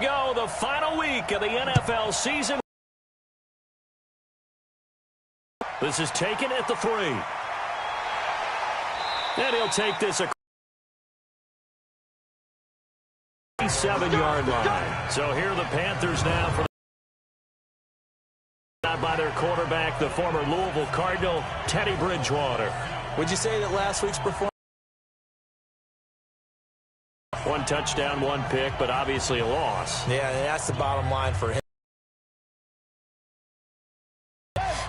go, the final week of the NFL season. This is taken at the 3. And he'll take this across the 7-yard line. So here are the Panthers now for by their quarterback, the former Louisville Cardinal, Teddy Bridgewater. Would you say that last week's performance? 1 touchdown, 1 pick, but obviously a loss. Yeah, that's the bottom line for him.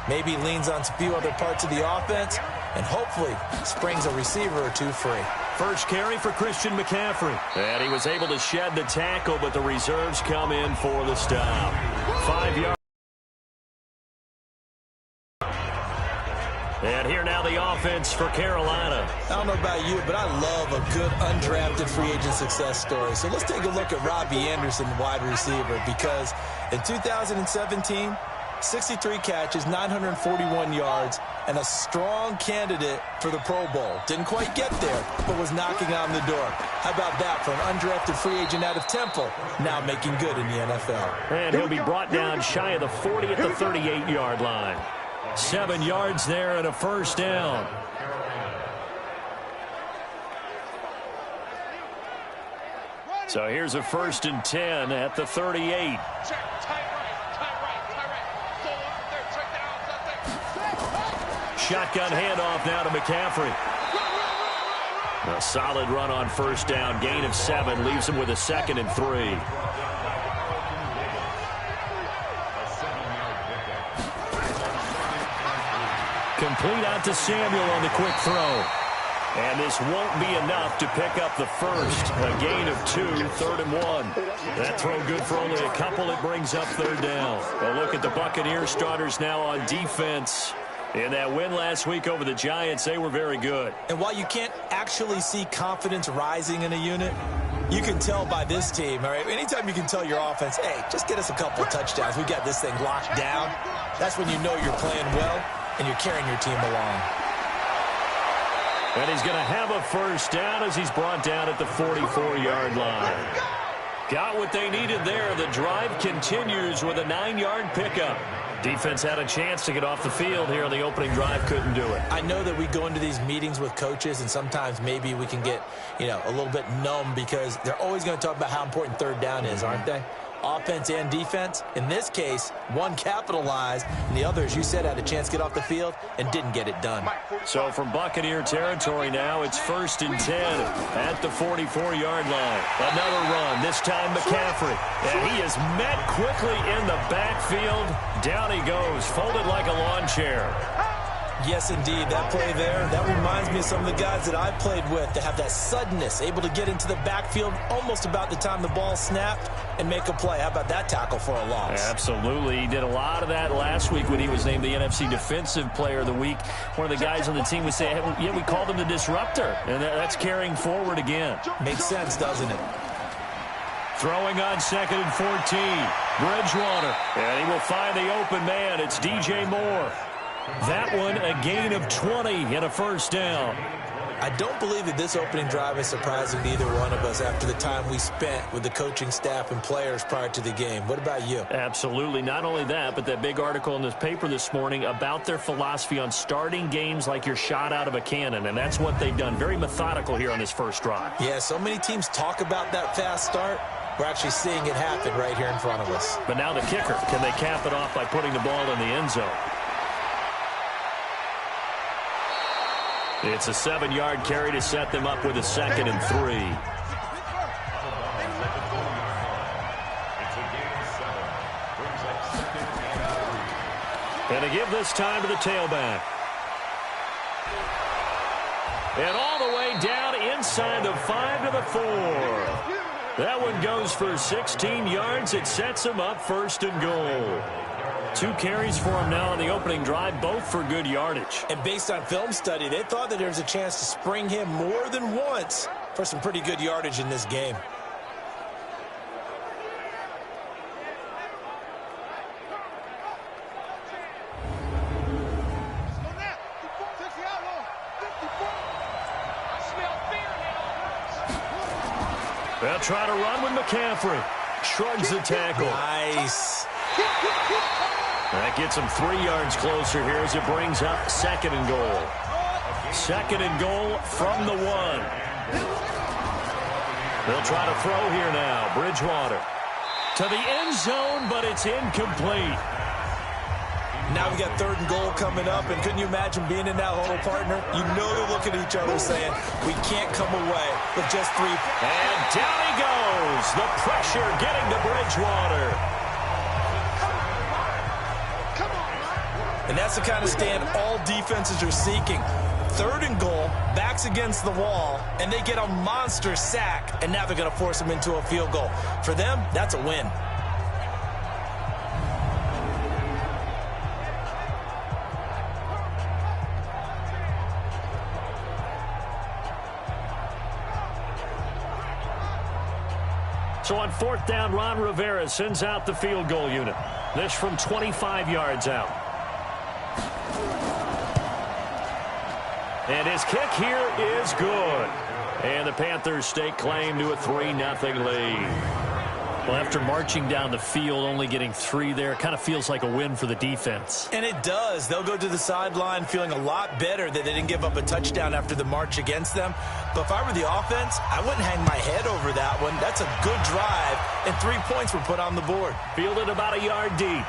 Maybe leans on a few other parts of the offense and hopefully springs a receiver or 2 free. First carry for Christian McCaffrey. And he was able to shed the tackle, but the reserves come in for the stop. 5 yards. And here now the offense for Carolina. I don't know about you, but I love a good undrafted free agent success story. So let's take a look at Robbie Anderson, wide receiver, because in 2017, 63 catches, 941 yards, and a strong candidate for the Pro Bowl. Didn't quite get there, but was knocking on the door. How about that for an undrafted free agent out of Temple, now making good in the NFL? And he'll be brought down shy of the 40 at the 38-yard line. 7 yards there and a first down. So here's a 1st and 10 at the 38. Shotgun handoff now to McCaffrey. A solid run on first down. Gain of 7 leaves him with a 2nd and 3. Complete out to Samuel on the quick throw. And this won't be enough to pick up the first. A gain of 2, 3rd and 1. That throw good for only a couple. It brings up 3rd down. A look at the Buccaneers starters now on defense. In that win last week over the Giants, they were very good. And while you can't actually see confidence rising in a unit, you can tell by this team, all right? Anytime you can tell your offense, hey, just get us a couple of touchdowns. We got this thing locked down. That's when you know you're playing well and you're carrying your team along. And he's going to have a first down as he's brought down at the 44-yard line. Got what they needed there. The drive continues with a 9-yard pickup. Defense had a chance to get off the field here on the opening drive, couldn't do it. I know that we go into these meetings with coaches, and sometimes maybe we can get, a little bit numb because they're always going to talk about how important 3rd down is, aren't they? Offense and defense. In this case, one capitalized, and the other, as you said, had a chance to get off the field and didn't get it done. So from Buccaneer territory now, it's 1st and 10 at the 44-yard line. Another run, this time McCaffrey. And he is met quickly in the backfield. Down he goes, folded like a lawn chair. Yes, indeed. That play there, that reminds me of some of the guys that I've played with that have that suddenness, able to get into the backfield almost about the time the ball snapped and make a play. How about that tackle for a loss? Absolutely. He did a lot of that last week when he was named the NFC Defensive Player of the Week. One of the guys on the team would say, hey, yeah, we called him the disruptor, and that's carrying forward again. Makes sense, doesn't it? Throwing on 2nd and 14. Bridgewater, and he will find the open man. It's DJ Moore. That one, a gain of 20 and a first down. I don't believe that this opening drive is surprising to either one of us after the time we spent with the coaching staff and players prior to the game. What about you? Absolutely. Not only that, but that big article in this paper this morning about their philosophy on starting games like you're shot out of a cannon, and that's what they've done. Very methodical here on this first drive. Yeah, so many teams talk about that fast start. We're actually seeing it happen right here in front of us. But now the kicker. Can they cap it off by putting the ball in the end zone? It's a 7-yard carry to set them up with a 2nd and 3. And to give this time to the tailback. And all the way down inside the 5 to the 4. That one goes for 16 yards. It sets him up 1st and goal. 2 carries for him now on the opening drive, both for good yardage. And based on film study, they thought that there was a chance to spring him more than once for some pretty good yardage in this game. They'll try to run with McCaffrey. shrugs the tackle. Nice. That gets him 3 yards closer here as it brings up 2nd and goal. 2nd and goal from the 1. They'll try to throw here now. Bridgewater to the end zone, but it's incomplete. Now we got 3rd and goal coming up, and couldn't you imagine being in that huddle, partner? You know they're looking at each other saying, we can't come away with just 3. And down he goes. The pressure getting to Bridgewater. And that's the kind of stand all defenses are seeking. 3rd and goal, backs against the wall, and they get a monster sack, and now they're going to force them into a field goal. For them, that's a win. So on 4th down, Ron Rivera sends out the field goal unit. This from 25 yards out. And his kick here is good. And the Panthers stake claim to a 3-0 lead. Well, after marching down the field, only getting 3 there, kind of feels like a win for the defense. And it does. They'll go to the sideline feeling a lot better that they didn't give up a touchdown after the march against them. But if I were the offense, I wouldn't hang my head over that one. That's a good drive, and 3 points were put on the board. Fielded about a yard deep.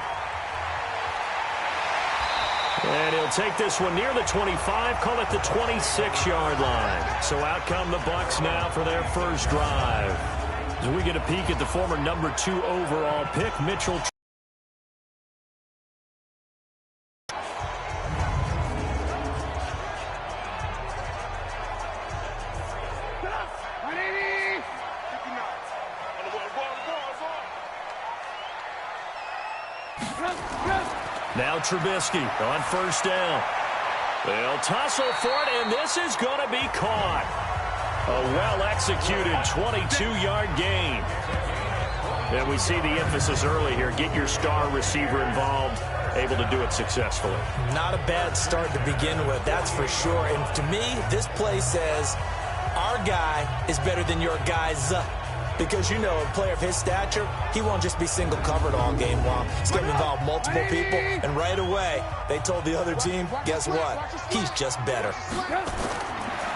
And he'll take this one near the 25, call it the 26-yard line. So out come the Bucs now for their first drive. As we get a peek at the former number 2 overall pick, Mitchell. Now Trubisky on 1st down. They'll tussle for it, and this is going to be caught. A well-executed 22-yard gain. And we see the emphasis early here. Get your star receiver involved, able to do it successfully. Not a bad start to begin with, that's for sure. And to me, this play says our guy is better than your guy's. Because, you know, a player of his stature, he won't just be single covered all game long. He's going to involve multiple people. And right away, they told the other team, guess what? He's just better.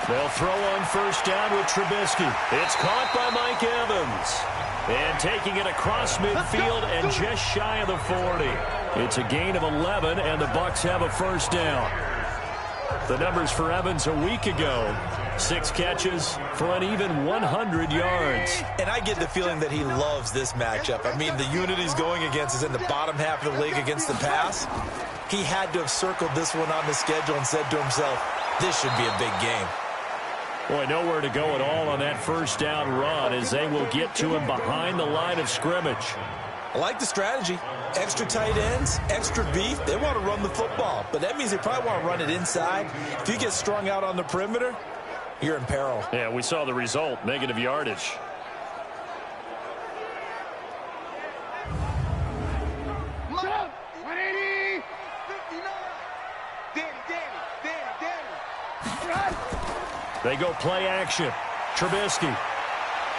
They'll throw on 1st down with Trubisky. It's caught by Mike Evans. And taking it across midfield and just shy of the 40. It's a gain of 11, and the Bucs have a 1st down. The numbers for Evans a week ago. 6 catches for an even 100 yards. And I get the feeling that he loves this matchup. I mean, the unit he's going against is in the bottom half of the league against the pass. He had to have circled this one on the schedule and said to himself, this should be a big game. Boy, nowhere to go at all on that 1st down run as they will get to him behind the line of scrimmage. I like the strategy. Extra tight ends, extra beef. They want to run the football, but that means they probably want to run it inside. If you get strung out on the perimeter, you're in peril. Yeah, we saw the result, negative yardage. They go play action. Trubisky.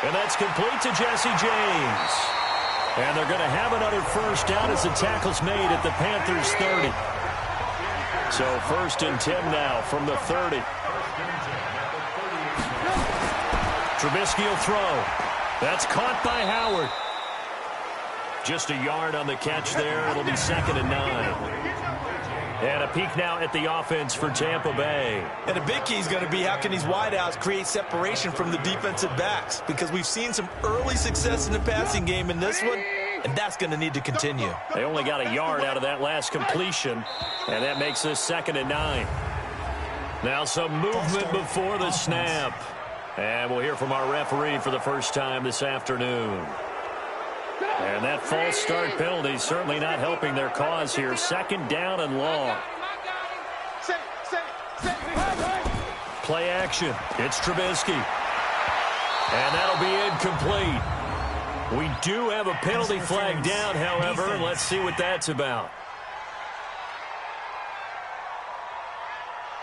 And that's complete to Jesse James. And they're going to have another 1st down as the tackle's made at the Panthers 30. So 1st and 10 now from the 30. Trubisky will throw. That's caught by Howard. Just a yard on the catch there. It'll be 2nd and 9. And a peek now at the offense for Tampa Bay. And a big key is going to be how can these wideouts create separation from the defensive backs? Because we've seen some early success in the passing game in this one, and that's going to need to continue. They only got a yard out of that last completion, and that makes this 2nd and 9. Now some movement before the snap. And we'll hear from our referee for the first time this afternoon. And that false start penalty certainly not helping their cause here. 2nd down and long. Play action. It's Trubisky. And that'll be incomplete. We do have a penalty flag down, however. Let's see what that's about.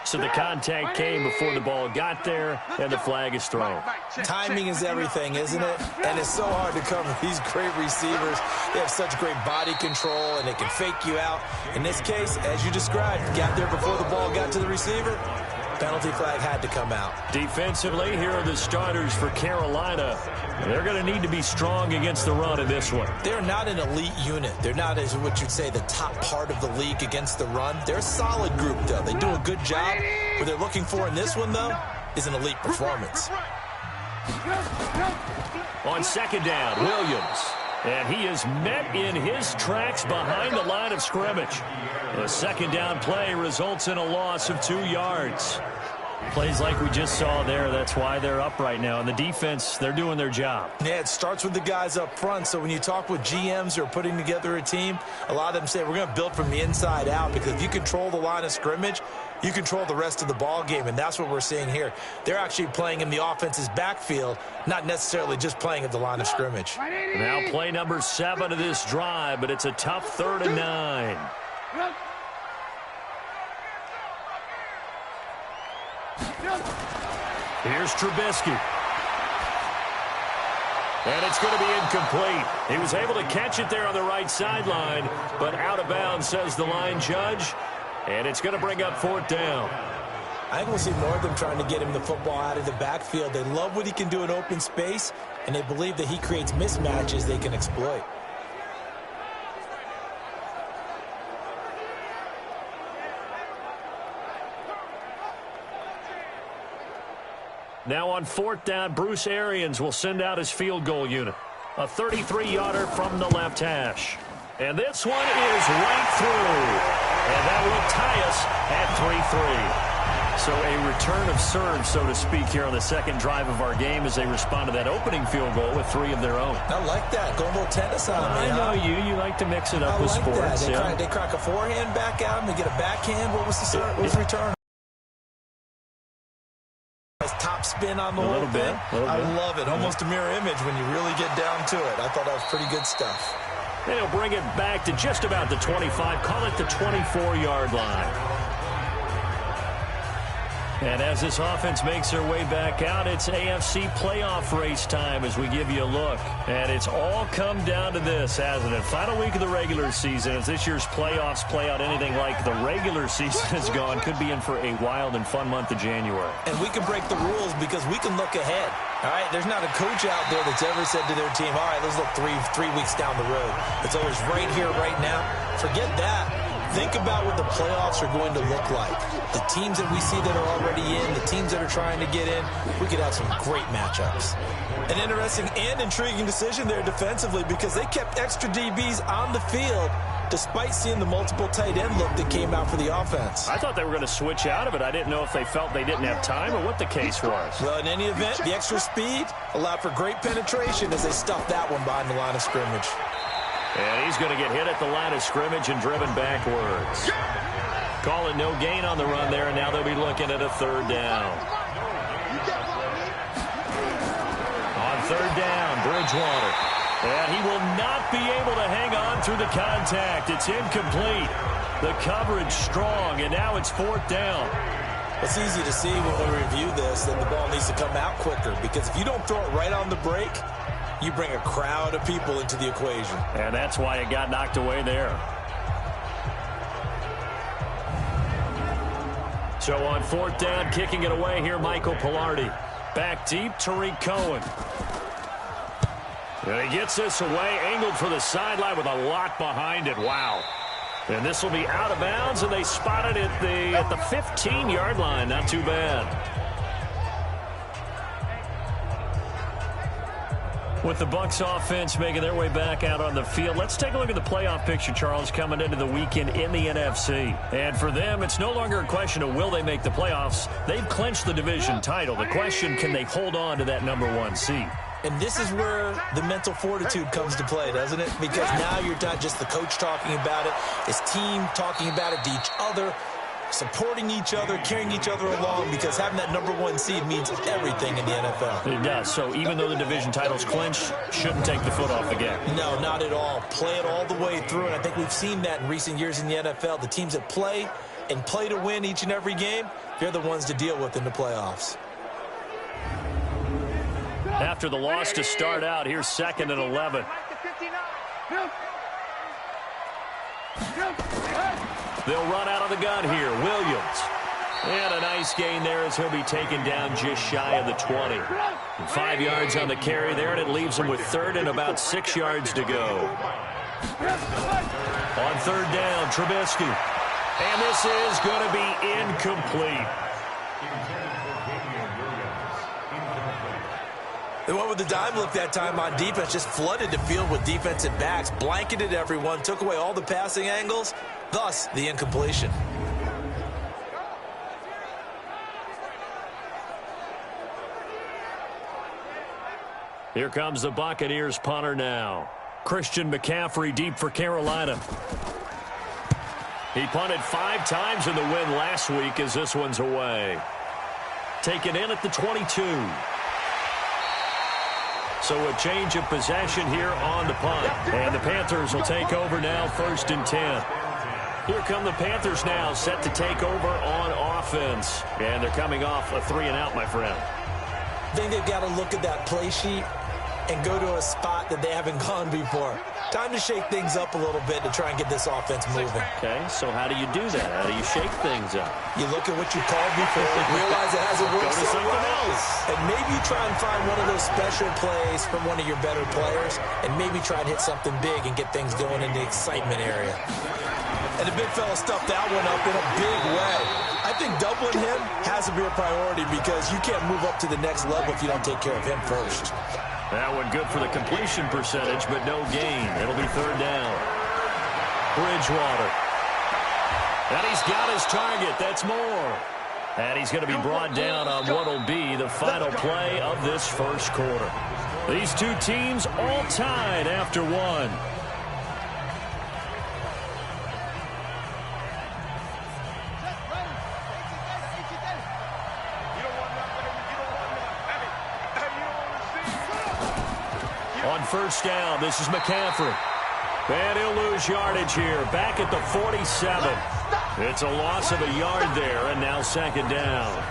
So the contact came before the ball got there, and the flag is thrown. Timing is everything, isn't it? And it's so hard to cover these great receivers. They have such great body control, and they can fake you out. In this case, as you described, got there before the ball got to the receiver. Penalty flag had to come out. Defensively, here are the starters for Carolina. They're going to need to be strong against the run in this one. They're not an elite unit. They're not, as what you'd say, the top part of the league against the run. They're a solid group, though. They do a good job. What they're looking for in this one, though, is an elite performance. On second down, Williams. And he is met in his tracks behind the line of scrimmage. The second down play results in a loss of 2 yards. Plays like we just saw there, that's why they're up right now. And the defense, they're doing their job. Yeah, it starts with the guys up front. So when you talk with GMs who are putting together a team, a lot of them say we're going to build from the inside out, because if you control the line of scrimmage, you control the rest of the ball game, and that's what we're seeing here. They're actually playing in the offense's backfield, not necessarily just playing at the line of scrimmage. Now play number 7 of this drive, but it's a tough 3rd and 9. Here's Trubisky. And it's going to be incomplete. He was able to catch it there on the right sideline, but out of bounds, says the line judge. And it's going to bring up 4th down. I think we'll see more of them trying to get him the football out of the backfield. They love what he can do in open space, and they believe that he creates mismatches they can exploit. Now on 4th down, Bruce Arians will send out his field goal unit. A 33-yarder from the left hash. And this one is right through. And that will tie us at 3-3. So a return of serve, so to speak, here on the second drive of our game as they respond to that opening field goal with 3 of their own. I like that. Going a little tennis on me. I know you. You like to mix it up with sports. That. They crack a forehand back out and they get a backhand. What was the return? Top spin on the whole thing. I love it. Almost a mirror image when you really get down to it. I thought that was pretty good stuff. And he'll bring it back to just about the 25. Call it the 24-yard line. And as this offense makes their way back out, it's AFC playoff race time as we give you a look. And it's all come down to this, hasn't it? Final week of the regular season. As this year's playoffs play out anything like the regular season has gone, could be in for a wild and fun month of January. And we can break the rules because we can look ahead. All right, there's not a coach out there that's ever said to their team, all right, let's look three weeks down the road. It's always right here, right now. Forget that. Think about what the playoffs are going to look like. The teams that we see that are already in, the teams that are trying to get in, we could have some great matchups. An interesting and intriguing decision there defensively because they kept extra DBs on the field despite seeing the multiple tight end look that came out for the offense. I thought they were going to switch out of it. I didn't know if they felt they didn't have time or what the case was. Well, in any event, the extra speed allowed for great penetration as they stuffed that one behind the line of scrimmage. And he's going to get hit at the line of scrimmage and driven backwards. Call it no gain on the run there, and now they'll be looking at a 3rd down. On 3rd down, Bridgewater. And he will not be able to hang on through the contact. It's incomplete. The coverage strong, and now it's 4th down. It's easy to see when we review this that the ball needs to come out quicker because if you don't throw it right on the break, you bring a crowd of people into the equation. And that's why it got knocked away there. So on 4th down, kicking it away here, Michael Pilardi. Back deep, Tariq Cohen. And he gets this away, angled for the sideline with a lot behind it. Wow. And this will be out of bounds, and they spot it at the 15-yard line. Not too bad. With the Bucs offense making their way back out on the field, let's take a look at the playoff picture, Charles, coming into the weekend in the NFC. And for them, it's no longer a question of will they make the playoffs. They've clinched the division title. The question, can they hold on to that #1 seed? And this is where the mental fortitude comes to play, doesn't it? Because now you're not just the coach talking about it, his team talking about it to each other, supporting each other, carrying each other along, because having that #1 seed means everything in the NFL. It does. So even though the division title's clinched, shouldn't take the foot off the gas. No, not at all. Play it all the way through, and I think we've seen that in recent years in the NFL. The teams that play and play to win each and every game, they're the ones to deal with in the playoffs. After the loss to start out, here's 2nd and 11. They'll run out of the gun here. Williams. And a nice gain there as he'll be taken down just shy of the 20. 5 yards on the carry there, and it leaves him with 3rd and about 6 yards to go. On 3rd down, Trubisky. And this is going to be incomplete. They went with the dime look that time on defense, just flooded the field with defensive backs, blanketed everyone, took away all the passing angles, thus the incompletion. Here comes the Buccaneers punter now. Christian McCaffrey deep for Carolina. He punted 5 times in the win last week as this one's away. Taken in at the 22. So a change of possession here on the punt. And the Panthers will take over now, 1st and 10. Here come the Panthers now, set to take over on offense. And they're coming off a 3-and-out, my friend. I think they've got to look at that play sheet and go to a spot that they haven't gone before. Time to shake things up a little bit to try and get this offense moving. Okay, so how do you do that? How do you shake things up? You look at what you called before, realize it hasn't worked Go to so something well, else. and maybe you try and find one of those special plays from one of your better players, and maybe try and hit something big and get things going in the excitement area. And the big fella stuffed that one up in a big way. I think doubling him has to be a priority because you can't move up to the next level if you don't take care of him first. That one good for the completion percentage, but no gain. It'll be 3rd down. Bridgewater. And he's got his target. That's more. And he's going to be brought down on what will be the final play of this first quarter. These two teams all tied after one. On 1st down, this is McCaffrey. And he'll lose yardage here. Back at the 47. It's a loss of a yard there, and now 2nd down.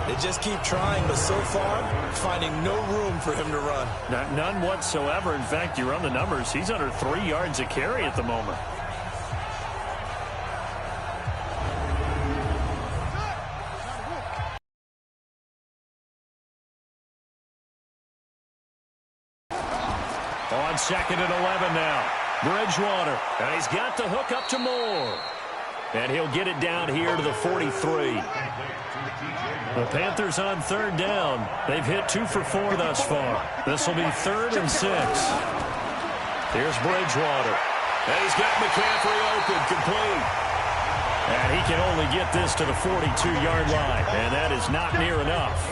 They just keep trying, but so far, finding no room for him to run. None whatsoever. In fact, you run the numbers. He's under 3 yards a carry at the moment. On 2nd and 11 now. Bridgewater. And he's got the hook up to Moore. And he'll get it down here to the 43. The Panthers on 3rd down. They've hit 2 for 4 thus far. This will be 3rd and 6. Here's Bridgewater. And he's got McCaffrey open, complete. And he can only get this to the 42-yard line. And that is not near enough.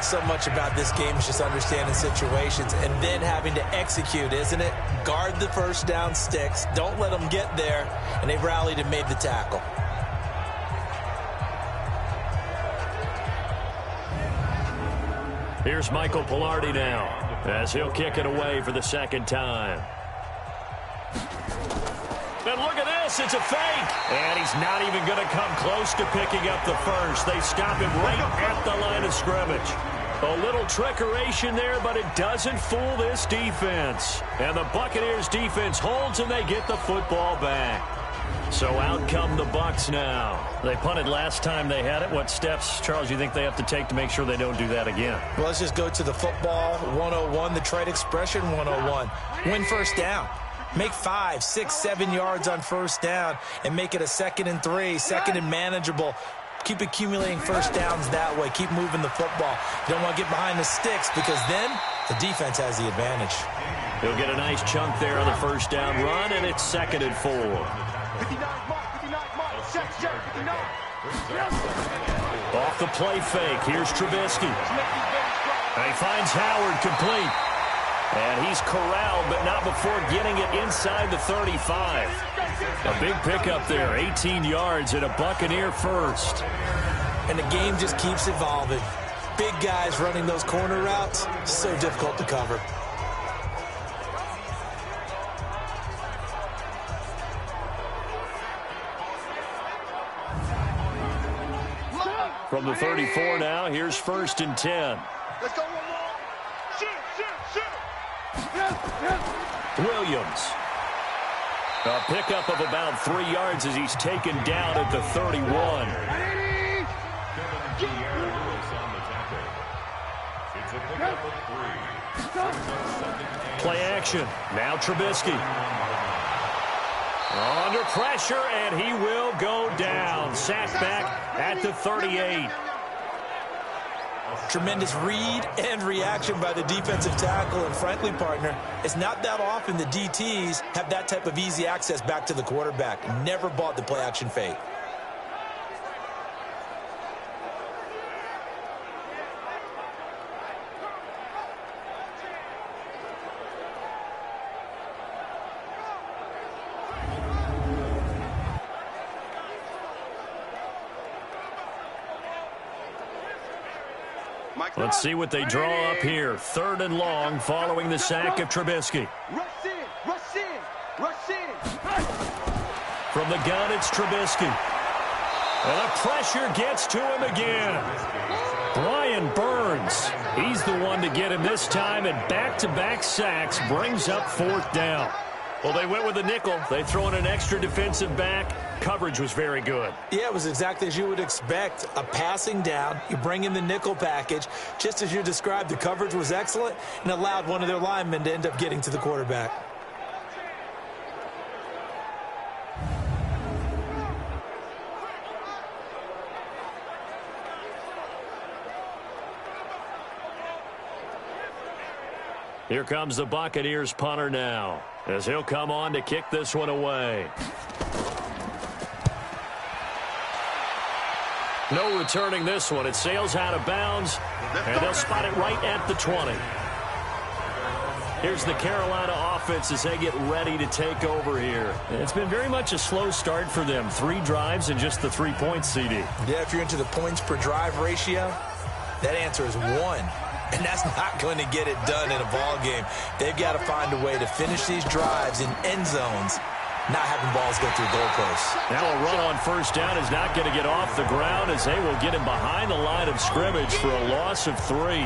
So much about this game is just understanding situations and then having to execute, isn't it? Guard the 1st down sticks. Don't let them get there. And they've rallied and made the tackle. Here's Michael Pilardi now as he'll kick it away for the 2nd time. And look at this. It's a fake. And he's not even going to come close to picking up the first. They stop him right at the line of scrimmage. A little trickeration there, but it doesn't fool this defense. And the Buccaneers defense holds and they get the football back. So out come the Bucs now. They punted last time they had it. What steps, Charles, you think they have to take to make sure they don't do that again? Well, let's just go to the football 101, the trade expression 101. Win 1st down. Make 5, 6, 7 yards on 1st down and make it a 2nd and 3, 2nd and manageable. Keep accumulating 1st downs that way. Keep moving the football. You don't want to get behind the sticks because then the defense has the advantage. He'll get a nice chunk there on the 1st down run, and it's 2nd and 4. Off the play fake, here's Trubisky. And he finds Howard complete. And he's corralled, but not before getting it inside the 35. A big pickup there, 18 yards and a Buccaneer first. And the game just keeps evolving. Big guys running those corner routes, so difficult to cover. the 34 now. Here's 1st and 10. Let's go one more. Shoot. Williams. A pickup of about 3 yards as he's taken down at the 31. It's a pickup of 3. Play action. Now Trubisky. Under pressure, and he will go down. Sacked back at the 38. Tremendous read and reaction by the defensive tackle. And frankly, partner, it's not that often the DTs have that type of easy access back to the quarterback. Never bought the play action fake. Let's see what they draw up here. 3rd and long following the sack of Trubisky. Rush in. From the gun, it's Trubisky. And the pressure gets to him again. Brian Burns, he's the one to get him this time, and back-to-back sacks brings up 4th down. Well, they went with a nickel. They throw in an extra defensive back. Coverage was very good. Yeah, it was exactly as you would expect. A passing down. You bring in the nickel package. Just as you described, the coverage was excellent and allowed one of their linemen to end up getting to the quarterback. Here comes the Buccaneers punter now, as he'll come on to kick this one away. No returning this one. It sails out of bounds, and they'll spot it right at the 20. Here's the Carolina offense as they get ready to take over here. It's been very much a slow start for them. 3 drives and just the 3 points, CD. Yeah, if you're into the points per drive ratio, that answer is 1. And that's not going to get it done in a ball game. They've got to find a way to finish these drives in end zones, not having balls go through goalposts. Now a run on 1st down is not going to get off the ground as they will get him behind the line of scrimmage for a loss of 3.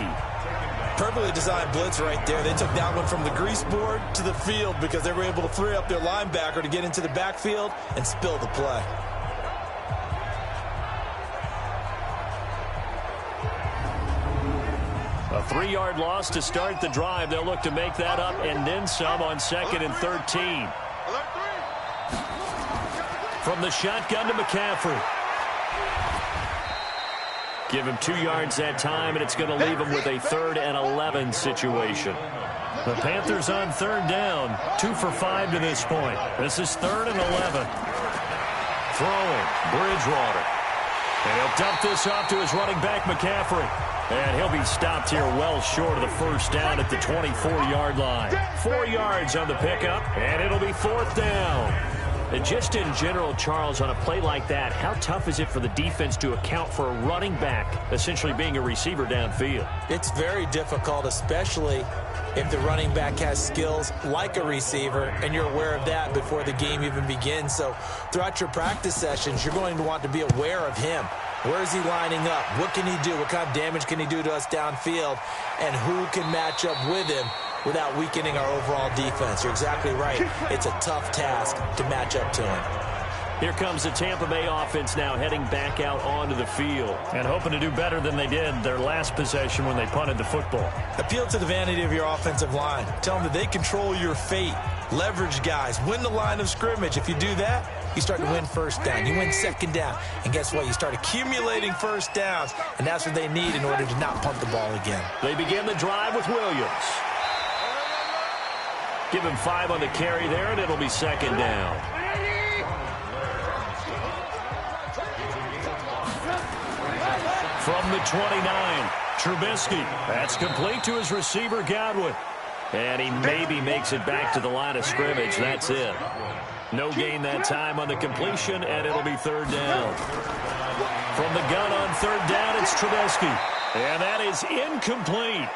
Perfectly designed blitz right there. They took that one from the grease board to the field because they were able to free up their linebacker to get into the backfield and spill the play. A 3-yard loss to start the drive. They'll look to make that up and then some on 2nd and 13. From the shotgun to McCaffrey. Give him 2 yards that time, and it's going to leave him with a 3rd and 11 situation. The Panthers on 3rd down, 2 for 5 to this point. This is 3rd and 11. Throwing, Bridgewater. And he'll dump this off to his running back, McCaffrey. And he'll be stopped here well short of the 1st down at the 24-yard line. 4 yards on the pickup, and it'll be 4th down. And just in general, Charles, on a play like that, how tough is it for the defense to account for a running back essentially being a receiver downfield? It's very difficult, especially if the running back has skills like a receiver, and you're aware of that before the game even begins. So throughout your practice sessions, you're going to want to be aware of him. Where is he lining up? What can he do? What kind of damage can he do to us downfield? And who can match up with him without weakening our overall defense? You're exactly right. It's a tough task to match up to him. Here comes the Tampa Bay offense now heading back out onto the field and hoping to do better than they did their last possession when they punted the football. Appeal to the vanity of your offensive line. Tell them that they control your fate. Leverage guys. Win the line of scrimmage. If you do that, you start to win 1st down. You win 2nd down. And guess what? You start accumulating 1st downs. And that's what they need in order to not punt the ball again. They begin the drive with Williams. Give him 5 on the carry there, and it'll be 2nd down. From the 29, Trubisky. That's complete to his receiver, Godwin. And he maybe makes it back to the line of scrimmage. That's it. No gain that time on the completion, and it'll be 3rd down. From the gun on 3rd down, it's Trubisky. And that is incomplete.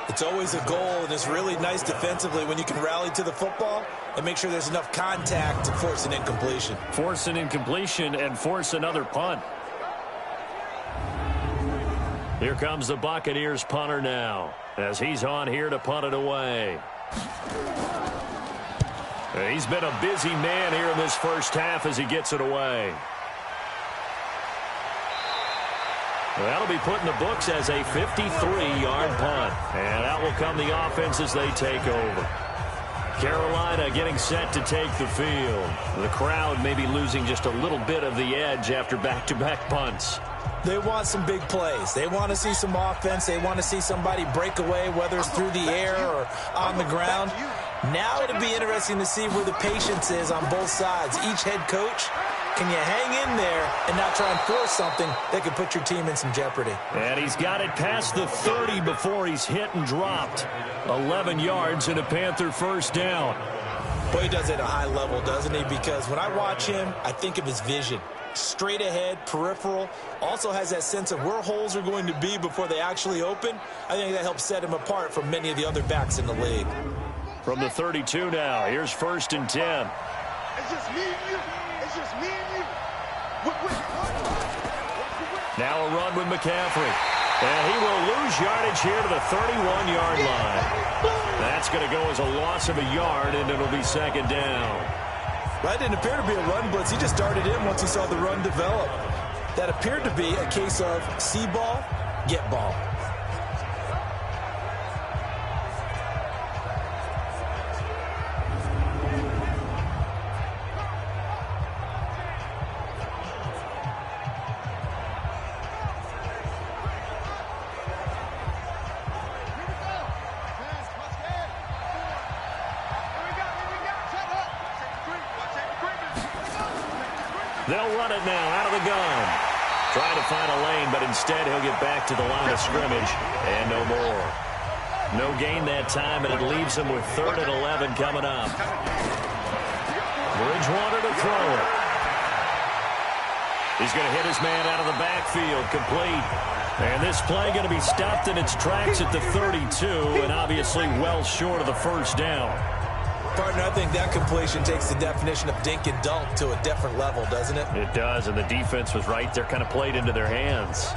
It's always a goal, and it's really nice defensively when you can rally to the football and make sure there's enough contact to force an incompletion. Force an incompletion and force another punt. Here comes the Buccaneers punter now, as he's on here to punt it away. He's been a busy man here in this first half as he gets it away. That'll be put in the books as a 53-yard punt. And out will come the offense as they take over. Carolina getting set to take the field. The crowd may be losing just a little bit of the edge after back-to-back punts. They want some big plays. They want to see some offense. They want to see somebody break away, whether it's through the air or on the ground. Now it'll be interesting to see where the patience is on both sides. Each head coach, can you hang in there and not try and force something that could put your team in some jeopardy? And he's got it past the 30 before he's hit and dropped. 11 yards and a Panther first down. Boy, he does it at a high level, doesn't he? Because when I watch him, I think of his vision. Straight ahead, peripheral, also has that sense of where holes are going to be before they actually open. I think that helps set him apart from many of the other backs in the league. From the 32 now, here's 1st and 10. It's just me and you. It's just me and you. Now a run with McCaffrey. And he will lose yardage here to the 31-yard line. That's going to go as a loss of a yard, and it'll be 2nd down. That didn't appear to be a run blitz. He just darted in once he saw the run develop. That appeared to be a case of see ball, get ball. They'll run it now out of the gun. Trying to find a lane, but instead he'll get back to the line of scrimmage. And no more. No gain that time, and it leaves him with 3rd and 11 coming up. Bridgewater to throw it. He's going to hit his man out of the backfield, complete. And this play going to be stopped in its tracks at the 32, and obviously well short of the first down. Partner, I think that completion takes the definition of dink and dunk to a different level, doesn't it? It does, and the defense was right there, kind of played into their hands.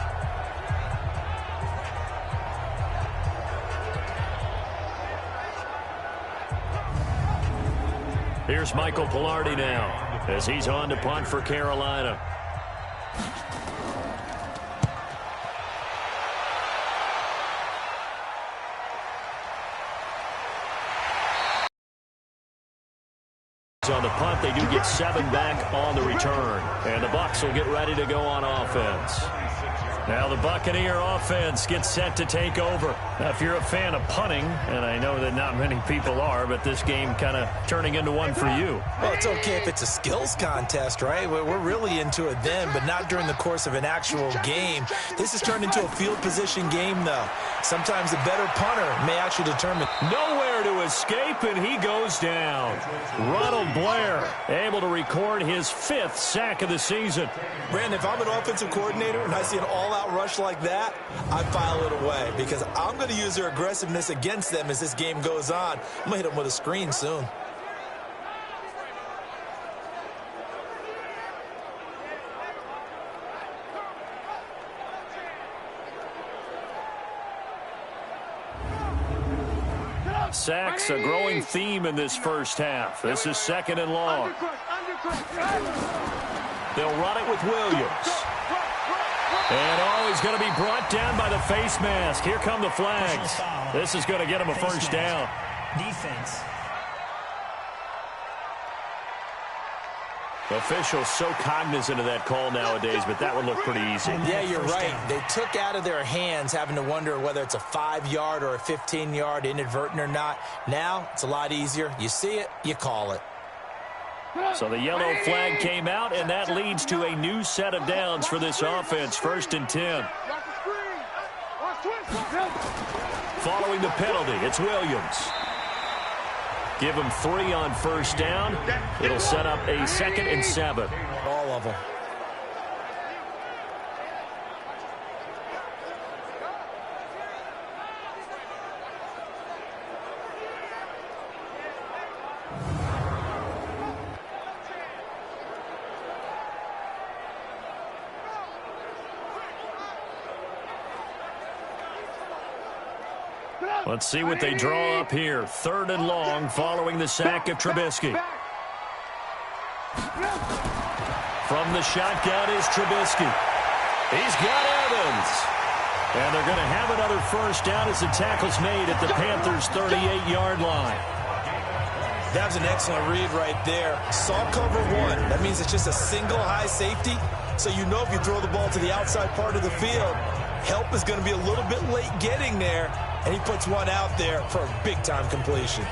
Here's Michael Pilardi now, as he's on to punt for Carolina. On the punt, they do get 7 back on the return. And the Bucs will get ready to go on offense. Now the Buccaneer offense gets set to take over. Now, if you're a fan of punting, and I know that not many people are, but this game kind of turning into one for you. Well, it's okay if it's a skills contest, right? We're really into it then, but not during the course of an actual game. This has turned into a field position game, though. Sometimes the better punter may actually determine. Nowhere to escape, and he goes down. Ronald Blair able to record his 5th sack of the season. Brandon, if I'm an offensive coordinator and I see an all-out rush like that, I file it away because I'm going to use their aggressiveness against them as this game goes on. I'm going to hit them with a screen soon. Sacks, a growing theme in this first half. This is 2nd and long. They'll run it with Williams. And he's going to be brought down by the face mask. Here come the flags. This is going to get him a first down. Defense. Officials so cognizant of that call nowadays, but that would look pretty easy. Yeah, you're right. They took out of their hands having to wonder whether it's a 5-yard or a 15-yard, inadvertent or not. Now, it's a lot easier. You see it, you call it. So the yellow flag came out, and that leads to a new set of downs for this offense. 1st and 10. Following the penalty, it's Williams. Give him 3 on first down. It'll set up a 2nd and 7. All of them. Let's see what they draw up here. 3rd and long following the sack of Trubisky. From the shotgun is Trubisky. He's got Evans. And they're going to have another first down as the tackle's made at the Panthers' 38-yard line. That was an excellent read right there. Saw cover 1. That means it's just a single high safety. So you know if you throw the ball to the outside part of the field, help is going to be a little bit late getting there. And he puts one out there for a big-time completion.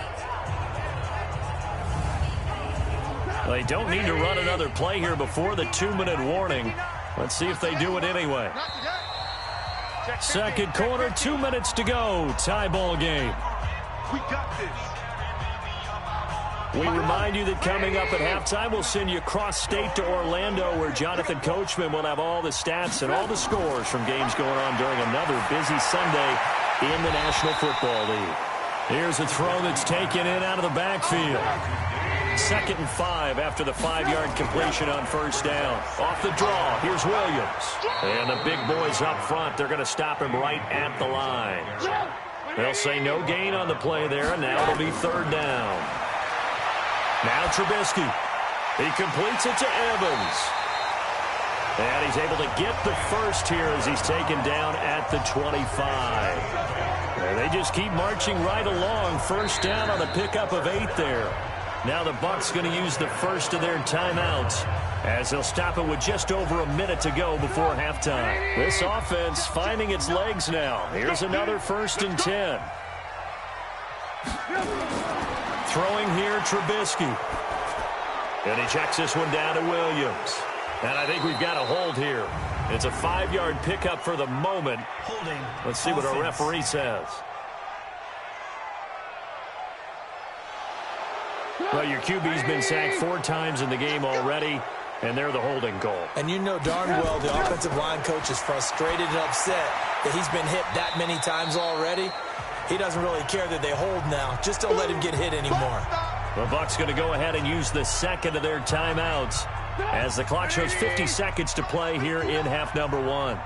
They don't need to run another play here before the 2-minute warning. Let's see if they do it anyway. Second quarter, 2 minutes to go. Tie ball game. We got this. We remind you that coming up at halftime, we'll send you cross-state to Orlando, where Jonathan Coachman will have all the stats and all the scores from games going on during another busy Sunday in the National Football League. Here's a throw that's taken in out of the backfield. 2nd and 5 after the 5-yard completion on first down. Off the draw, here's Williams. And the big boys up front, they're going to stop him right at the line. They'll say no gain on the play there, and now it'll be 3rd down. Now Trubisky. He completes it to Evans. And he's able to get the first here as he's taken down at the 25. And they just keep marching right along. First down on a pickup of 8 there. Now the Bucs going to use the first of their timeouts as they'll stop it with just over a minute to go before halftime. This offense finding its legs now. Here's another 1st and 10. Throwing here, Trubisky. And he checks this one down to Williams. And I think we've got a hold here. It's a 5-yard pickup for the moment. Holding. Let's see what our referee says. Well, your QB's been sacked 4 times in the game already, and they're the holding goal. And you know darn well the offensive line coach is frustrated and upset that he's been hit that many times already. He doesn't really care that they hold now. Just don't let him get hit anymore. The Bucs going to go ahead and use the second of their timeouts as the clock shows 50 seconds to play here in half number 1.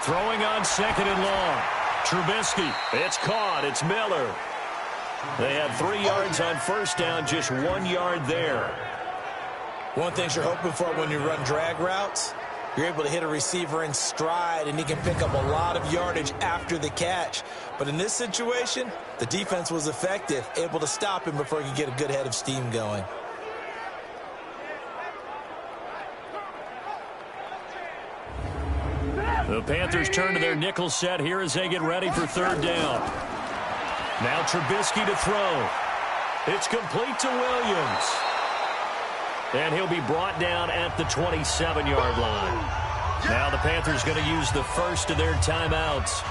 Throwing on 2nd and long. Trubisky. It's caught. It's Miller. They had 3 yards on first down, just 1 yard there. One thing you're hoping for when you run drag routes, you're able to hit a receiver in stride, and he can pick up a lot of yardage after the catch. But in this situation, the defense was effective, able to stop him before he could get a good head of steam going. The Panthers turn to their nickel set here as they get ready for 3rd down. Now Trubisky to throw. It's complete to Williams. And he'll be brought down at the 27-yard line. Now the Panthers going to use the first of their timeouts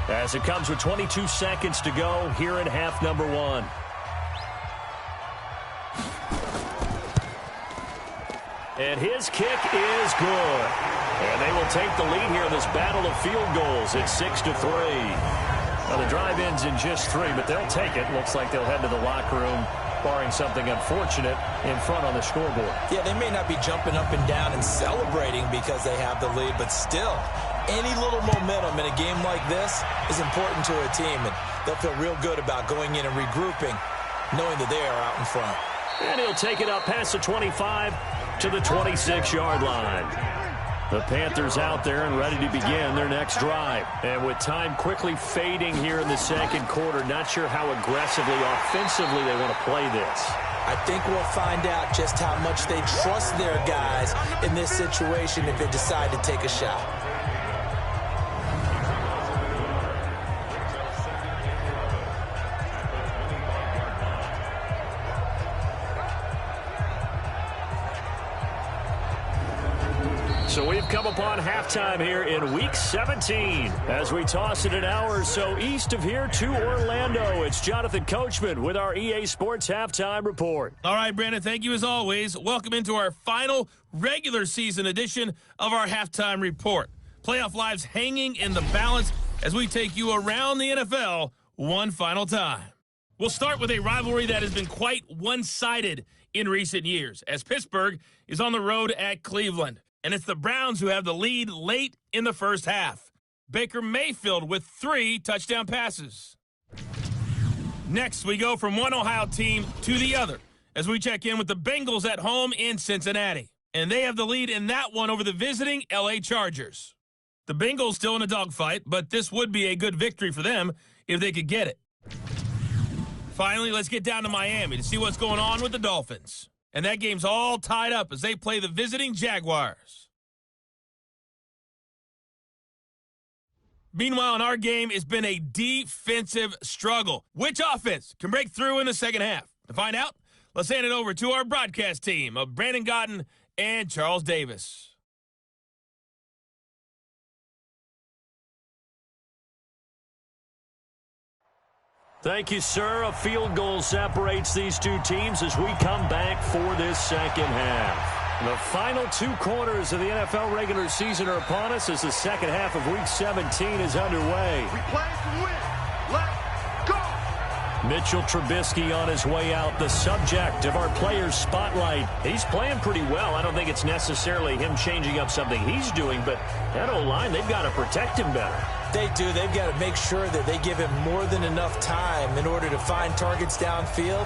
as it comes with 22 seconds to go here in half number 1. And his kick is good. And they will take the lead here in this battle of field goals. It's 6-3. Now, the drive ends in just 3, but they'll take it. Looks like they'll head to the locker room, barring something unfortunate, in front on the scoreboard. Yeah, they may not be jumping up and down and celebrating because they have the lead, but still, any little momentum in a game like this is important to a team, and they'll feel real good about going in and regrouping, knowing that they are out in front. And he'll take it up past the 25 to the 26-yard line. The Panthers out there and ready to begin their next drive. And with time quickly fading here in the second quarter, not sure how aggressively, offensively they want to play this. I think we'll find out just how much they trust their guys in this situation if they decide to take a shot. So we've come upon halftime here in Week 17 as we toss it an hour or so east of here to Orlando. It's Jonathan Coachman with our EA Sports Halftime Report. All right, Brandon, thank you as always. Welcome into our final regular season edition of our Halftime Report. Playoff lives hanging in the balance as we take you around the NFL one final time. We'll start with a rivalry that has been quite one-sided in recent years as Pittsburgh is on the road at Cleveland. And it's the Browns who have the lead late in the first half. Baker Mayfield with 3 touchdown passes. Next, we go from one Ohio team to the other as we check in with the Bengals at home in Cincinnati. And they have the lead in that one over the visiting L.A. Chargers. The Bengals still in a dogfight, but this would be a good victory for them if they could get it. Finally, let's get down to Miami to see what's going on with the Dolphins. And that game's all tied up as they play the visiting Jaguars. Meanwhile, in our game, it's been a defensive struggle. Which offense can break through in the second half? To find out, let's hand it over to our broadcast team of Brandon Gotten and Charles Davis. Thank you, sir. A field goal separates these two teams as we come back for this second half. The final 2 quarters of the NFL regular season are upon us as the second half of Week 17 is underway. We play to win. Let's go. Mitchell Trubisky on his way out, the subject of our players' spotlight. He's playing pretty well. I don't think it's necessarily him changing up something he's doing, but that O-line, they've got to protect him better. They do. They've got to make sure that they give him more than enough time in order to find targets downfield.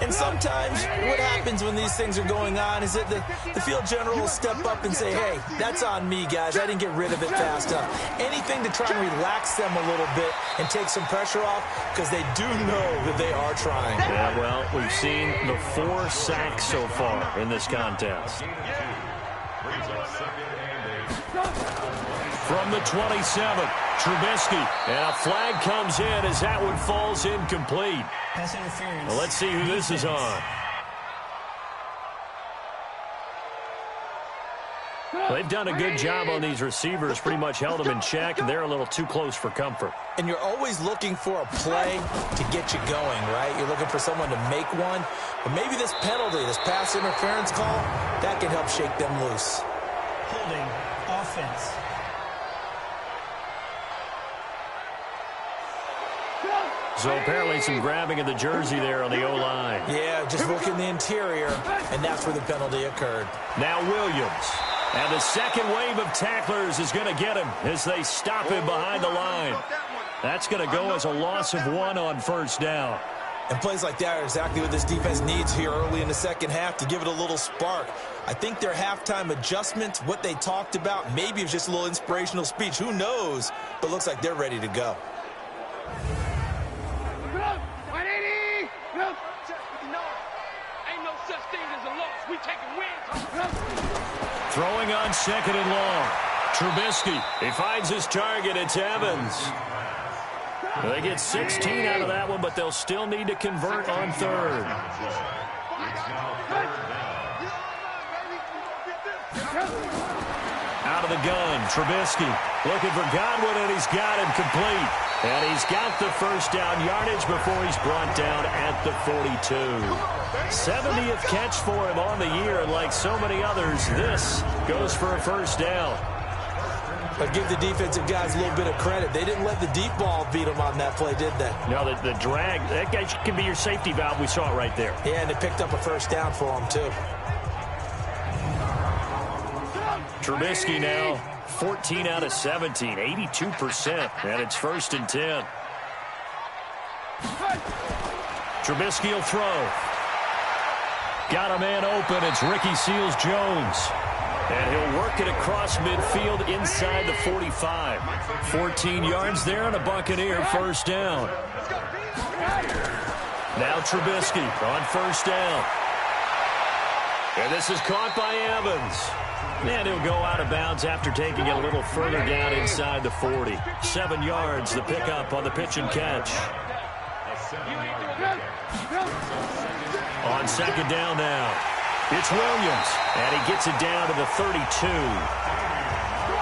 And sometimes what happens when these things are going on is that the field general will step up and say, hey, that's on me, guys. I didn't get rid of it fast enough. Anything to try and relax them a little bit and take some pressure off because they do know that they are trying. Yeah, well, we've seen the 4 sacks so far in this contest. From the 27, Trubisky, and a flag comes in as that one falls incomplete. Pass interference. Well, let's see who this is on. They've done a good job on these receivers, pretty much held them in check, and they're a little too close for comfort. And you're always looking for a play to get you going, right? You're looking for someone to make one. But maybe this penalty, this pass interference call, that can help shake them loose. Holding. Offense. So apparently some grabbing of the jersey there on the O-line. Yeah, just look in the interior, and that's where the penalty occurred. Now Williams. And the second wave of tacklers is going to get him as they stop him behind the line. That's going to go as a loss of 1 on first down. And plays like that are exactly what this defense needs here early in the second half to give it a little spark. I think their halftime adjustments, what they talked about, maybe it was just a little inspirational speech. Who knows? But looks like they're ready to go. Throwing on 2nd and long. Trubisky, he finds his target. It's Evans. They get 16 out of that one, but they'll still need to convert on 3rd. Out of the gun, Trubisky looking for Godwin, and he's got him complete. And he's got the first down yardage before he's brought down at the 42. 70th catch for him on the year, and like so many others, this goes for a first down. But give the defensive guys a little bit of credit. They didn't let the deep ball beat them on that play, did they? No, the drag, that guy can be your safety valve. We saw it right there. Yeah, and they picked up a first down for him, too. Trubisky now, 14 out of 17, 82%, and it's 1st and 10. Trubisky will throw. Got a man open. It's Ricky Seals-Jones. And he'll work it across midfield inside the 45. 14 yards there and a Buccaneer first down. Now Trubisky on first down. And this is caught by Evans. And he'll go out of bounds after taking it a little further down inside the 40. 7 yards, the pickup on the pitch and catch. On second down now, it's Williams, and he gets it down to the 32.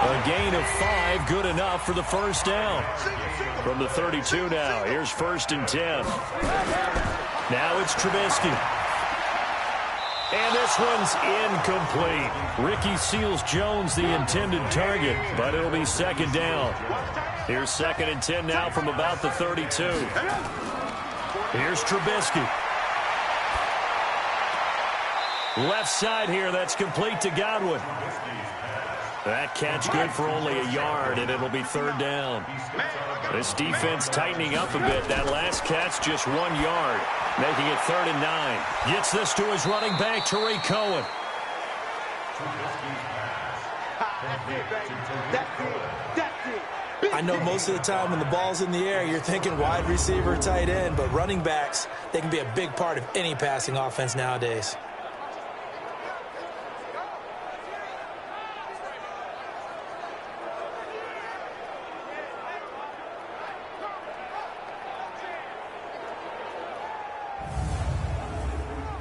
A gain of 5, good enough for the first down. From the 32 now, here's 1st and 10. Now it's Trubisky. And this one's incomplete. Ricky Seals-Jones, the intended target, but it'll be second down. Here's 2nd and 10 now from about the 32. Here's Trubisky. Left side here, that's complete to Godwin. That catch good for only a yard, and it'll be third down. This defense tightening up a bit. That last catch just 1 yard, making it 3rd and 9. Gets this to his running back, Tariq Cohen. I know most of the time when the ball's in the air, you're thinking wide receiver, tight end, but running backs, they can be a big part of any passing offense nowadays.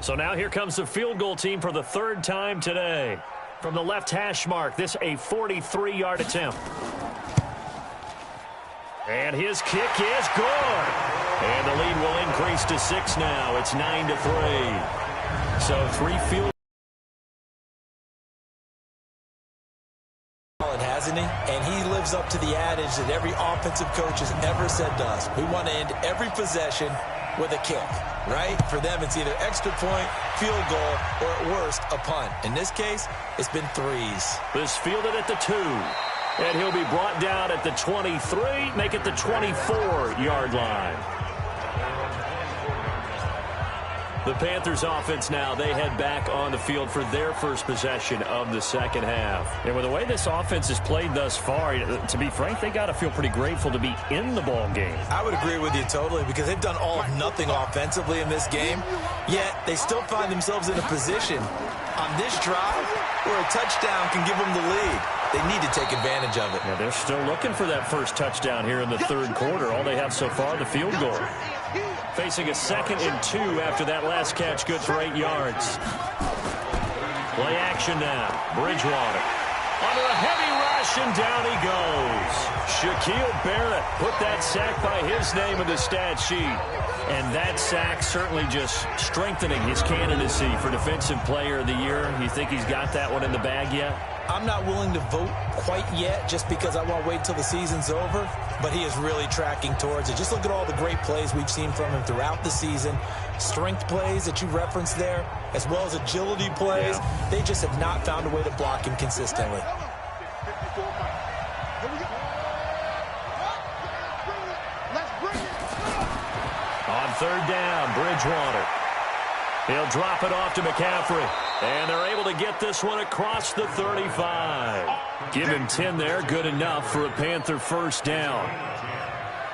So now here comes the field goal team for the 3rd time today. From the left hash mark, this a 43-yard attempt. And his kick is good. And the lead will increase to 6 now. It's 9-3. So 3 field. Hasn't he? And he lives up to the adage that every offensive coach has ever said to us. We want to end every possession with a kick, right? For them, it's either extra point, field goal, or at worst, a punt. In this case, it's been 3s. This fielded at the 2. And he'll be brought down at the 23, make it the 24-yard line. The Panthers offense now, they head back on the field for their first possession of the second half. And with the way this offense has played thus far, to be frank, they got to feel pretty grateful to be in the ball game. I would agree with you totally because they've done all of nothing offensively in this game, yet they still find themselves in a position on this drive where a touchdown can give them the lead. They need to take advantage of it. Yeah, they're still looking for that first touchdown here in the 3rd quarter. All they have so far, the field goal. Facing a 2nd and 2 after that last catch, good for 8 yards. Play action now. Bridgewater. Under a heavy rush, and down he goes. Shaquille Barrett put that sack by his name in the stat sheet. And that sack certainly just strengthening his candidacy for Defensive Player of the Year. You think he's got that one in the bag yet? I'm not willing to vote quite yet just because I want to wait till the season's over, but he is really tracking towards it. Just look at all the great plays we've seen from him throughout the season. Strength plays that you referenced there, as well as agility plays. Yeah. They just have not found a way to block him consistently. On 3rd down, Bridgewater. He'll drop it off to McCaffrey. And they're able to get this one across the 35. Give him 10 there. Good enough for a Panther first down.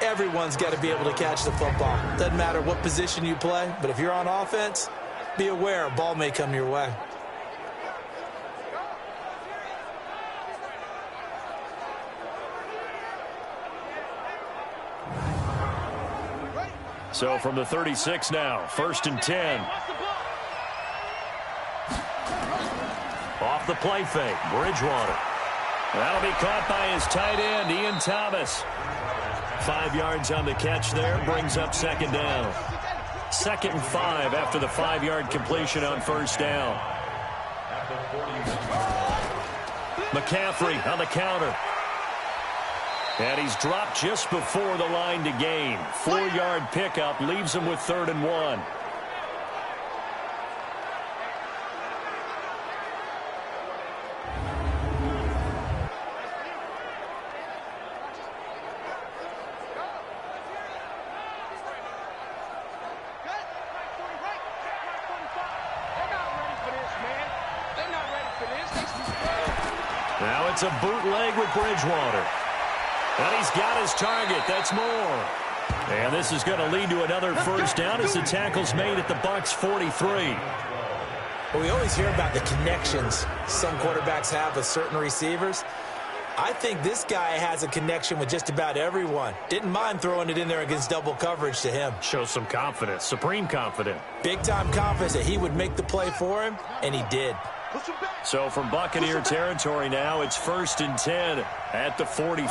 Everyone's got to be able to catch the football. Doesn't matter what position you play, but if you're on offense, be aware a ball may come your way. So from the 36 now, 1st and 10. Off the play fake, Bridgewater. That'll be caught by his tight end, Ian Thomas. 5 yards on the catch there, brings up 2nd down. 2nd and 5 after the 5-yard completion on 1st down. McCaffrey on the counter. And he's dropped just before the line to gain. 4-yard pickup leaves him with 3rd and 1. Now it's a bootleg with Bridgewater. And he's got his target. That's more. And this is going to lead to another first down as the tackle's made at the Bucs 43. Well, we always hear about the connections some quarterbacks have with certain receivers. I think this guy has a connection with just about everyone. Didn't mind throwing it in there against double coverage to him. Shows some confidence, supreme confidence. Big-time confidence that he would make the play for him, and he did. So from Buccaneer territory now, it's 1st and 10 at the 43.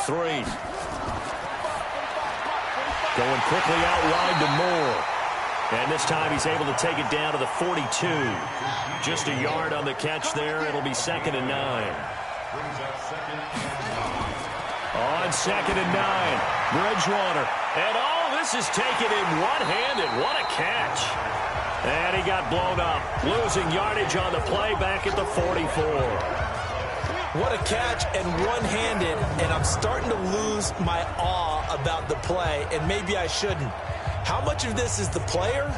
Going quickly out wide to Moore. And this time he's able to take it down to the 42. Just a yard on the catch there. It'll be 2nd and 9. On 2nd and 9, Bridgewater. And this is taken in one-handed. What a catch. And he got blown up, losing yardage on the play back at the 44. What a catch, and one-handed, and I'm starting to lose my awe about the play, and maybe I shouldn't. How much of this is the player?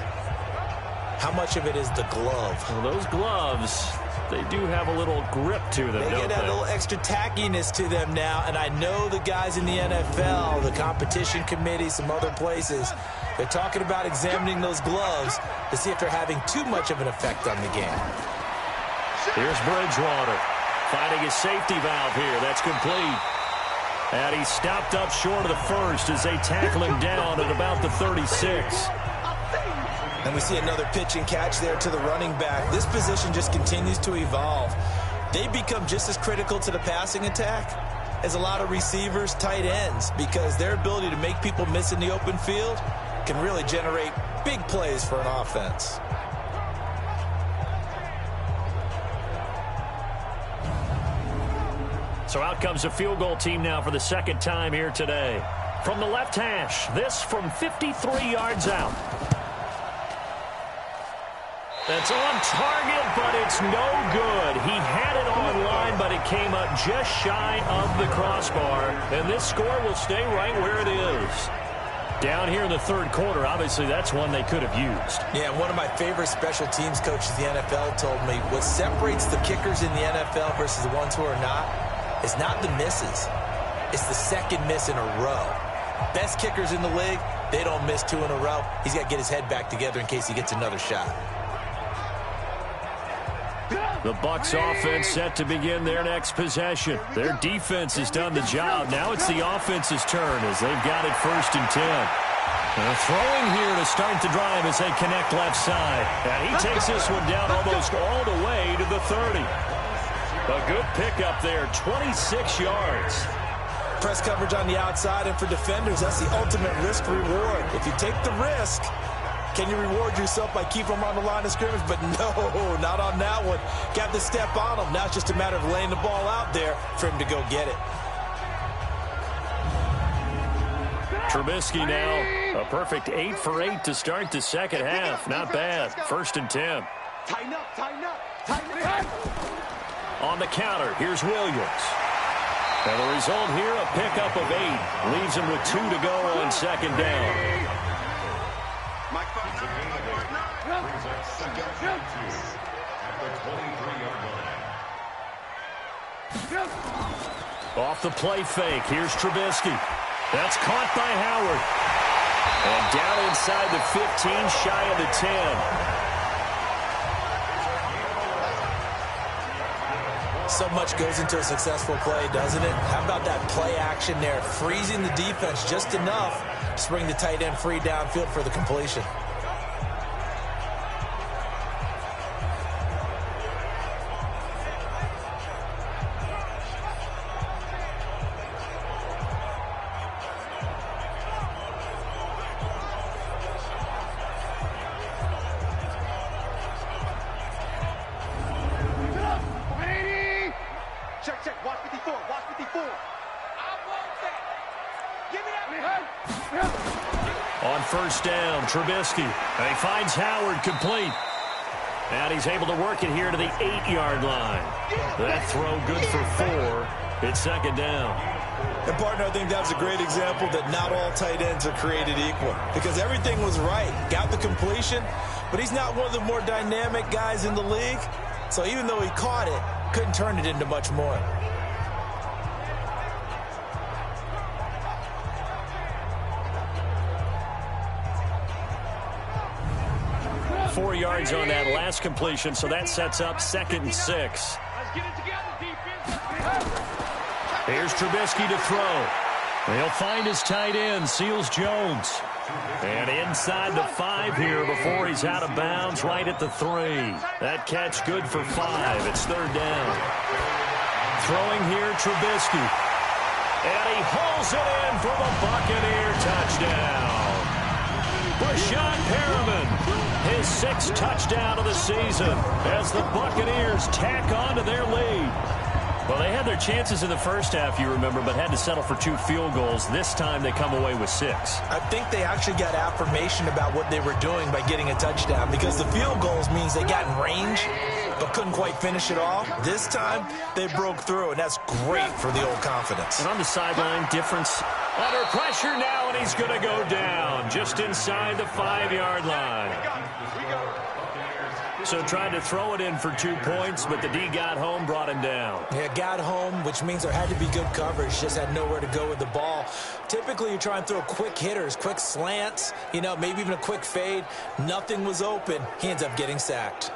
How much of it is the glove? Well, those gloves, they do have a little grip to them, They don't get a little extra tackiness to them now, and I know the guys in the NFL, the competition committee, some other places, they're talking about examining those gloves to see if they're having too much of an effect on the game. Here's Bridgewater finding his safety valve here. That's complete. And he stopped up short of the first as they tackle him down at about the 36. And we see another pitch and catch there to the running back. This position just continues to evolve. They become just as critical to the passing attack as a lot of receivers, tight ends, because their ability to make people miss in the open field can really generate big plays for an offense. So out comes a field goal team now for the second time here today. From the left hash, this from 53 yards out. That's on target, but it's no good. He had it on line, but it came up just shy of the crossbar. And this score will stay right where it is. Down here in the third quarter, obviously that's one they could have used. Yeah, one of my favorite special teams coaches in the NFL told me what separates the kickers in the NFL versus the ones who are not is not the misses. It's the second miss in a row. Best kickers in the league, they don't miss two in a row. He's got to get his head back together in case he gets another shot. The Bucs offense set to begin their next possession. Their defense has done the job. Now it's the offense's turn as they've got it 1st and 10. They're throwing here to start the drive as they connect left side. And he takes this one down almost all the way to the 30. A good pickup there, 26 yards. Press coverage on the outside, and for defenders, that's the ultimate risk-reward. If you take the risk, can you reward yourself by keeping them on the line of scrimmage? But no, not on that one. Got to step on them. Now it's just a matter of laying the ball out there for him to go get it. Trubisky now, a perfect 8 for 8 to start the second half. Not bad. 1st and 10. Tighten up, tighten up, tighten up. On the counter, here's Williams. And the result here, a pickup of 8. Leaves him with 2 to go on second down. Off the play fake, here's Trubisky. That's caught by Howard. And down inside the 15, shy of the 10. So much goes into a successful play, doesn't it? How about that play action there, freezing the defense just enough to bring the tight end free downfield for the completion. Check, watch 54, watch 54. I want that. Give me that. On 1st down, Trubisky. And he finds Howard complete. And he's able to work it here to the 8-yard line. That throw good for 4. It's second down. And, partner, I think that was a great example that not all tight ends are created equal. Because everything was right. Got the completion, but he's not one of the more dynamic guys in the league. So even though he caught it, couldn't turn it into much more. Four yards on that last completion, so that sets up 2nd and 6. Let's get it together, defense. Here's Trubisky to throw. He'll find his tight end, Seals Jones. And inside the 5 here before he's out of bounds, right at the 3. That catch good for 5. It's 3rd down. Throwing here, Trubisky. And he hauls it in for the Buccaneer touchdown. Brashad Perriman, his 6th touchdown of the season as the Buccaneers tack on to their lead. Well, they had their chances in the first half, you remember, but had to settle for 2 field goals. This time they come away with 6. I think they actually got affirmation about what they were doing by getting a touchdown, because the field goals means they got in range, but couldn't quite finish it all. This time, they broke through, and that's great for the old confidence. And on the sideline, difference under pressure now, and he's going to go down just inside the 5-yard line. So trying to throw it in for 2 points, but the D got home, brought him down. Yeah, got home, which means there had to be good coverage. Just had nowhere to go with the ball. Typically, you try and throw quick hitters, quick slants, maybe even a quick fade. Nothing was open. He ends up getting sacked.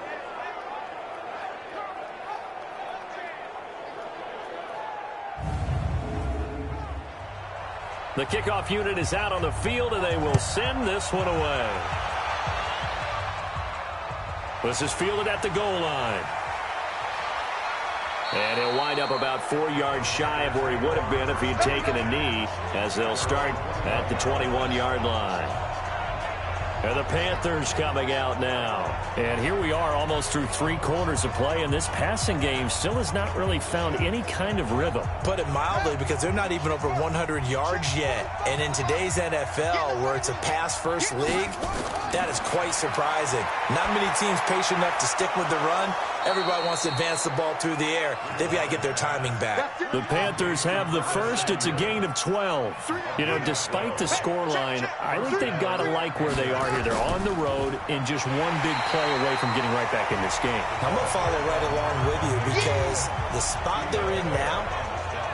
The kickoff unit is out on the field, and they will send this one away. This is fielded at the goal line. And he'll wind up about 4 yards shy of where he would have been if he'd taken a knee, as they'll start at the 21-yard line. And the Panthers coming out now. And here we are almost through 3 quarters of play, and this passing game still has not really found any kind of rhythm. Put it mildly, because they're not even over 100 yards yet. And in today's NFL, where it's a pass-first league, that is quite surprising. Not many teams patient enough to stick with the run. Everybody wants to advance the ball through the air. They've got to get their timing back. The Panthers have the first. It's a gain of 12. Despite the scoreline, I think they've got to like where they are here. They're on the road and just one big play away from getting right back in this game. I'm going to follow right along with you, because the spot they're in now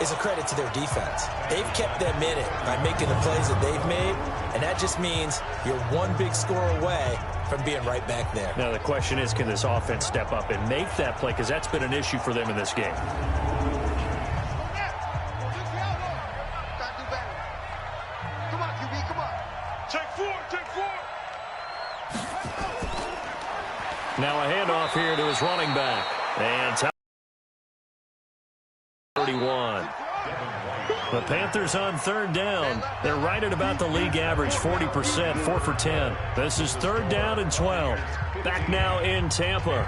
is a credit to their defense. They've kept them in it by making the plays that they've made, and that just means you're one big score away from being right back there. Now the question is, can this offense step up and make that play? Because that's been an issue for them in this game. Come on, QB, come on. Take 4, take 4. Now a handoff here to his running back. And 31. The Panthers on 3rd down. They're right at about the league average, 40%, 4 for 10. This is 3rd down and 12. Back now in Tampa.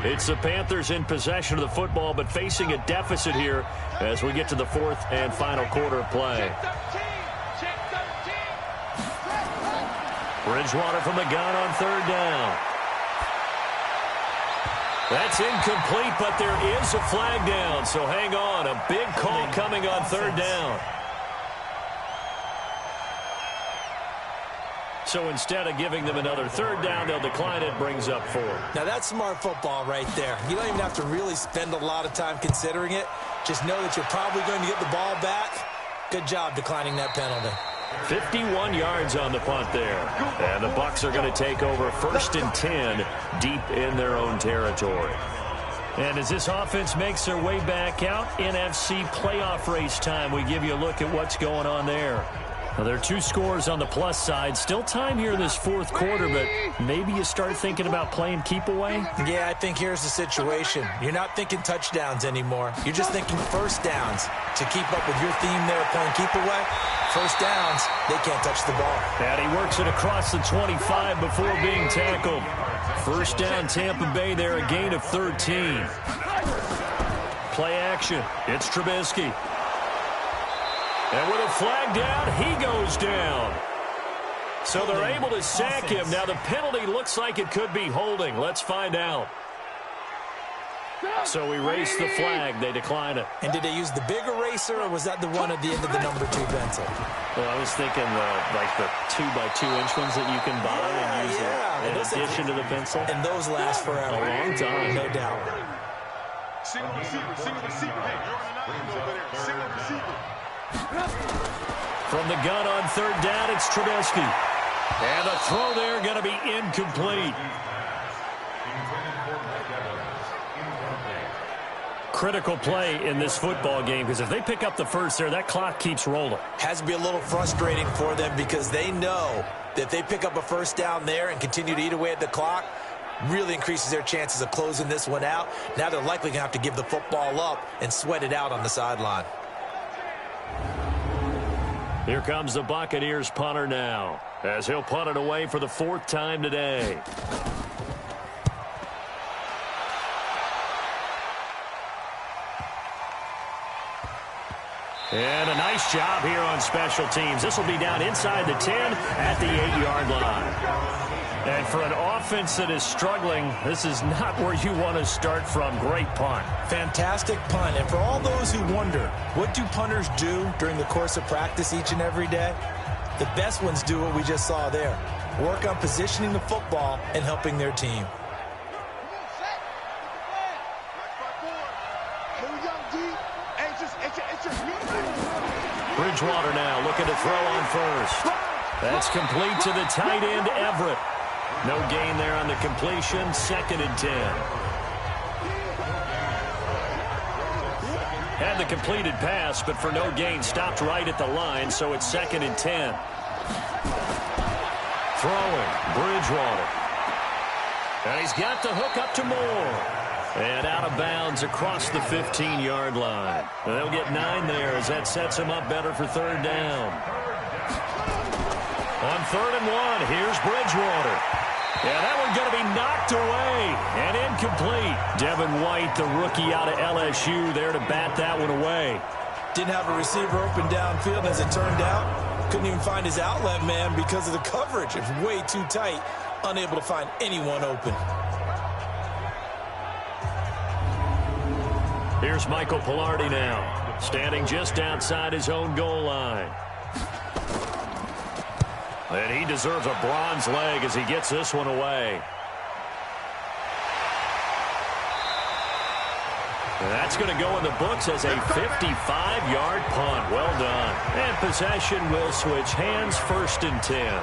It's the Panthers in possession of the football, but facing a deficit here as we get to the 4th and final quarter of play. Bridgewater from the gun on 3rd down. That's incomplete, but there is a flag down, so hang on. A big call coming on 3rd down. So instead of giving them another 3rd down, they'll decline it, brings up 4. Now that's smart football right there. You don't even have to really spend a lot of time considering it. Just know that you're probably going to get the ball back. Good job declining that penalty. 51 yards on the punt there. And the Bucs are going to take over 1st and 10 deep in their own territory. And as this offense makes their way back out, NFC playoff race time, we give you a look at what's going on there. Well, there are 2 scores on the plus side. Still time here in this 4th quarter, but maybe you start thinking about playing keep away? Yeah, I think here's the situation. You're not thinking touchdowns anymore. You're just thinking first downs. To keep up with your theme there of playing keep away, first downs, they can't touch the ball. And he works it across the 25 before being tackled. First down, Tampa Bay there, a gain of 13. Play action. It's Trubisky. And with a flag down, he goes down. So they're able to sack him. Now the penalty looks like it could be holding. Let's find out. So we race the flag. They decline it. And did they use the big eraser, or was that the one at the end of the number 2 pencil? Well, I was thinking like the 2x2-inch ones that you can buy and use in addition to the pencil. And those last forever. A long time. No doubt. Single receiver, single receiver. Hey, you're on an island over there. Single receiver. From the gun on 3rd down, it's Trubisky. And the throw there going to be incomplete. Critical play in this football game, because if they pick up the first there, that clock keeps rolling. Has to be a little frustrating for them, because they know that if they pick up a first down there and continue to eat away at the clock, really increases their chances of closing this one out. Now they're likely going to have to give the football up and sweat it out on the sideline. Here comes the Buccaneers punter now, as he'll punt it away for the 4th time today. And a nice job here on special teams. This will be down inside the 10 at the 8-yard line. And for an offense that is struggling, this is not where you want to start from. Great punt. Fantastic punt. And for all those who wonder, what do punters do during the course of practice each and every day? The best ones do what we just saw there. Work on positioning the football and helping their team. Bridgewater now looking to throw on first. That's complete to the tight end, Everett. No gain there on the completion. 2nd and 10. Had the completed pass, but for no gain, stopped right at the line, so it's 2nd and 10. Throwing, Bridgewater. And he's got the hook up to Moore. And out of bounds across the 15-yard line. They'll get 9 there as that sets him up better for 3rd down. On 3rd and 1, here's Bridgewater. Yeah, that one's going to be knocked away and incomplete. Devin White, the rookie out of LSU, there to bat that one away. Didn't have a receiver open downfield, as it turned out. Couldn't even find his outlet man because of the coverage. It was way too tight. Unable to find anyone open. Here's Michael Pilardi now, standing just outside his own goal line. And he deserves a bronze leg as he gets this one away. And that's going to go in the books as a 55-yard punt. Well done. And possession will switch hands. 1st and 10.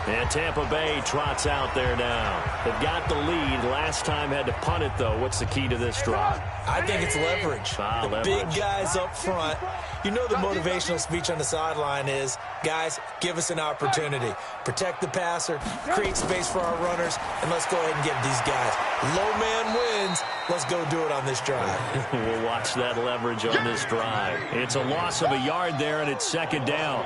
And Tampa Bay trots out there now. They've got the lead. Last time had to punt it, though. What's the key to this drive? I think it's leverage. The big guys up front. You know the motivational speech on the sideline is, guys, give us an opportunity. Protect the passer, create space for our runners, and let's go ahead and get these guys. Low man wins. Let's go do it on this drive. We'll watch that leverage on this drive. It's a loss of a yard there, and it's 2nd down.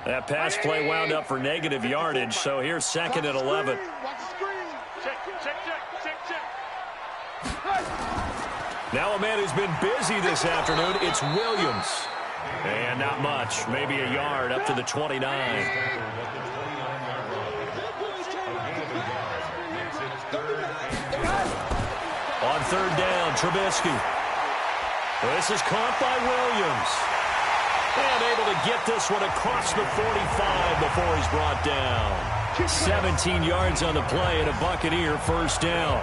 That pass play wound up for negative yardage, so here's 2nd and 11. Now a man who's been busy this afternoon, it's Williams. And not much, maybe a yard up to the 29. On 3rd down, Trubisky. This is caught by Williams. And able to get this one across the 45 before he's brought down. 17 yards on the play and a Buccaneer 1st down.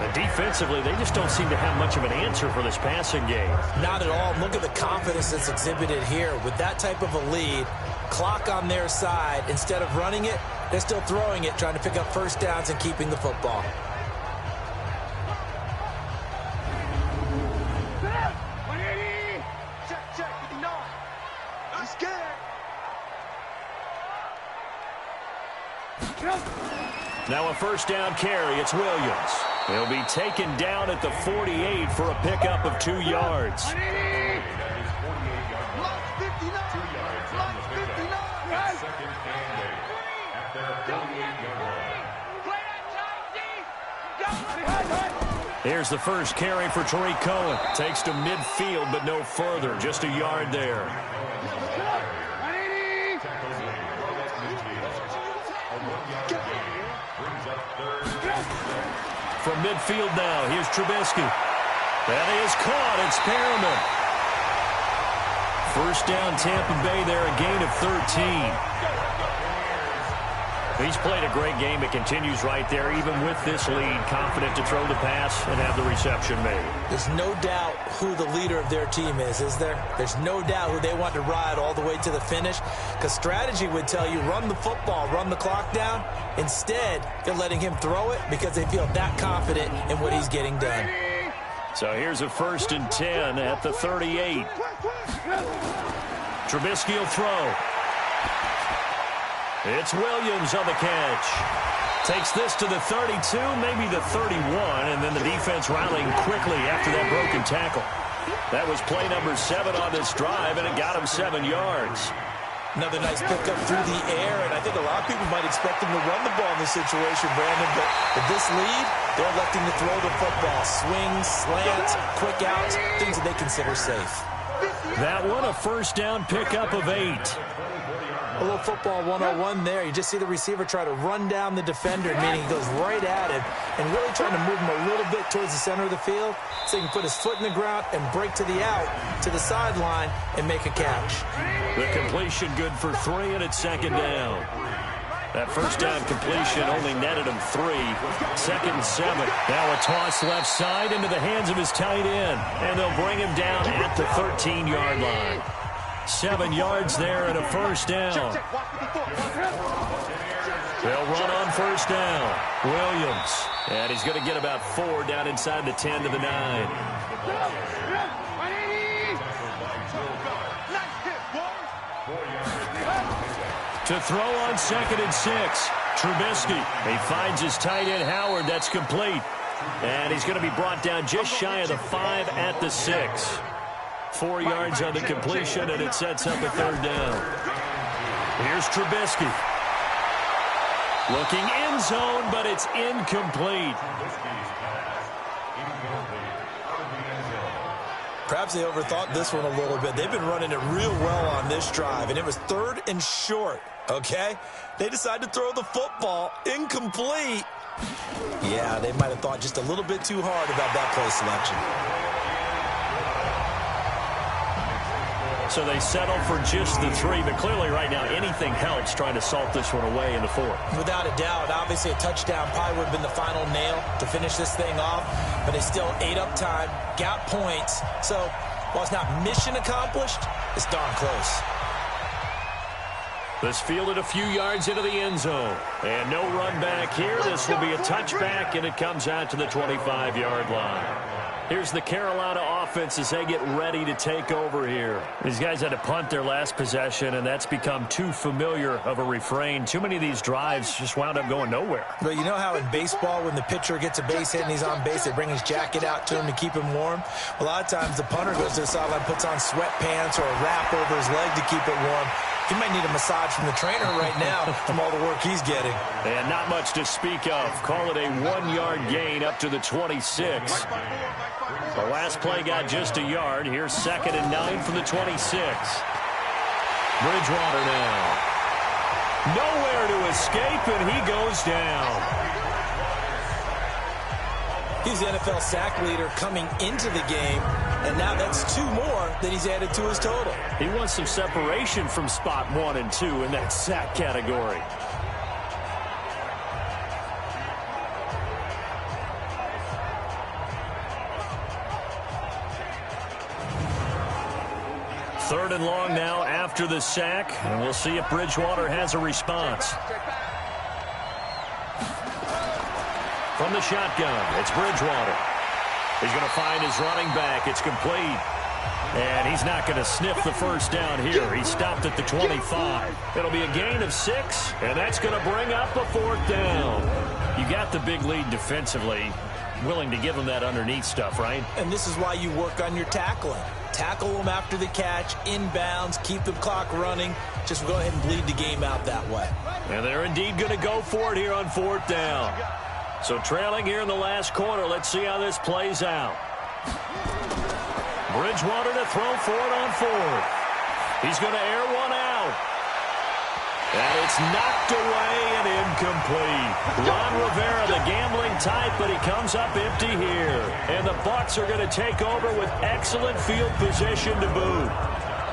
And defensively, they just don't seem to have much of an answer for this passing game. Not at all. Look at the confidence that's exhibited here. With that type of a lead, clock on their side, instead of running it, they're still throwing it, trying to pick up 1st downs and keeping the football. Now a 1st down carry. It's Williams. He'll be taken down at the 48 for a pickup of 2 yards. Here's the first carry for Tariq Cohen. Takes to midfield, but no further. Just a yard there. From midfield now, here's Trubisky. That is caught. It's Perriman. 1st down, Tampa Bay there, a gain of 13. He's played a great game. It continues right there, even with this lead, confident to throw the pass and have the reception made. There's no doubt who the leader of their team is there? There's no doubt who they want to ride all the way to the finish, because strategy would tell you run the football, run the clock down. Instead, they're letting him throw it because they feel that confident in what he's getting done. So here's a 1st and 10 at the 38. Trubisky will throw. It's Williams on the catch. Takes this to the 32, maybe the 31, and then the defense rallying quickly after that broken tackle. That was play number 7 on this drive, and it got him 7 yards. Another nice pickup through the air, and I think a lot of people might expect him to run the ball in this situation, Brandon, but with this lead, they're electing to throw the football. Swings, slants, quick outs, things that they consider safe. That one, a first down pickup of 8. A little football 101 there. You just see the receiver try to run down the defender, meaning he goes right at him and really trying to move him a little bit towards the center of the field so he can put his foot in the ground and break to the out, to the sideline, and make a catch. The completion good for 3, and it's second down. That first down completion only netted him 3. Second and 7. Now a toss left side into the hands of his tight end, and they'll bring him down at the 13-yard line. 7 yards there and a first down. They'll run on first down. Williams. And he's going to get about 4 down inside the 10 to the 9. To throw on second and 6. Trubisky. He finds his tight end Howard. That's complete. And he's going to be brought down just shy of the 5 at the 6. 4 yards on the completion, and it sets up a third down. Here's Trubisky. Looking end zone, but it's incomplete. Perhaps they overthought this one a little bit. They've been running it real well on this drive, and it was 3rd and short, okay? They decided to throw the football incomplete. Yeah, they might have thought just a little bit too hard about that play selection. So they settle for just the 3, but clearly right now anything helps trying to salt this one away in the 4th. Without a doubt, obviously a touchdown probably would have been the final nail to finish this thing off, but they still ate up time, got points. So while it's not mission accomplished, it's darn close. This fielded a few yards into the end zone. And no run back here. This will be a touchback, and it comes out to the 25-yard line. Here's the Carolina offense as they get ready to take over here. These guys had to punt their last possession, and that's become too familiar of a refrain. Too many of these drives just wound up going nowhere. But you know how in baseball, when the pitcher gets a base hit and he's on base, they bring his jacket out to him to keep him warm? A lot of times the punter goes to the sideline, puts on sweatpants or a wrap over his leg to keep it warm. He might need a massage from the trainer right now from all the work he's getting. And not much to speak of. Call it a 1-yard gain up to the 26. The last play got just a yard. Here's 2nd and 9 from the 26. Bridgewater now. Nowhere to escape, and he goes down. He's the NFL sack leader coming into the game, and now that's 2 more that he's added to his total. He wants some separation from spot 1 and 2 in that sack category. Third and long now after the sack, and we'll see if Bridgewater has a response. From the shotgun, it's Bridgewater. He's going to find his running back. It's complete. And he's not going to sniff the first down here. He stopped at the 25. It'll be a gain of 6, and that's going to bring up a 4th down. You got the big lead defensively. Willing to give him that underneath stuff, right? And this is why you work on your tackling. Tackle them after the catch, inbounds, keep the clock running. Just go ahead and bleed the game out that way. And they're indeed going to go for it here on 4th down. So trailing here in the last quarter. Let's see how this plays out. Bridgewater to throw for it on 4th. He's going to air one out. And it's knocked away and incomplete. Ron Rivera, the gambling type, but he comes up empty here. And the Bucs are going to take over with excellent field position to boot.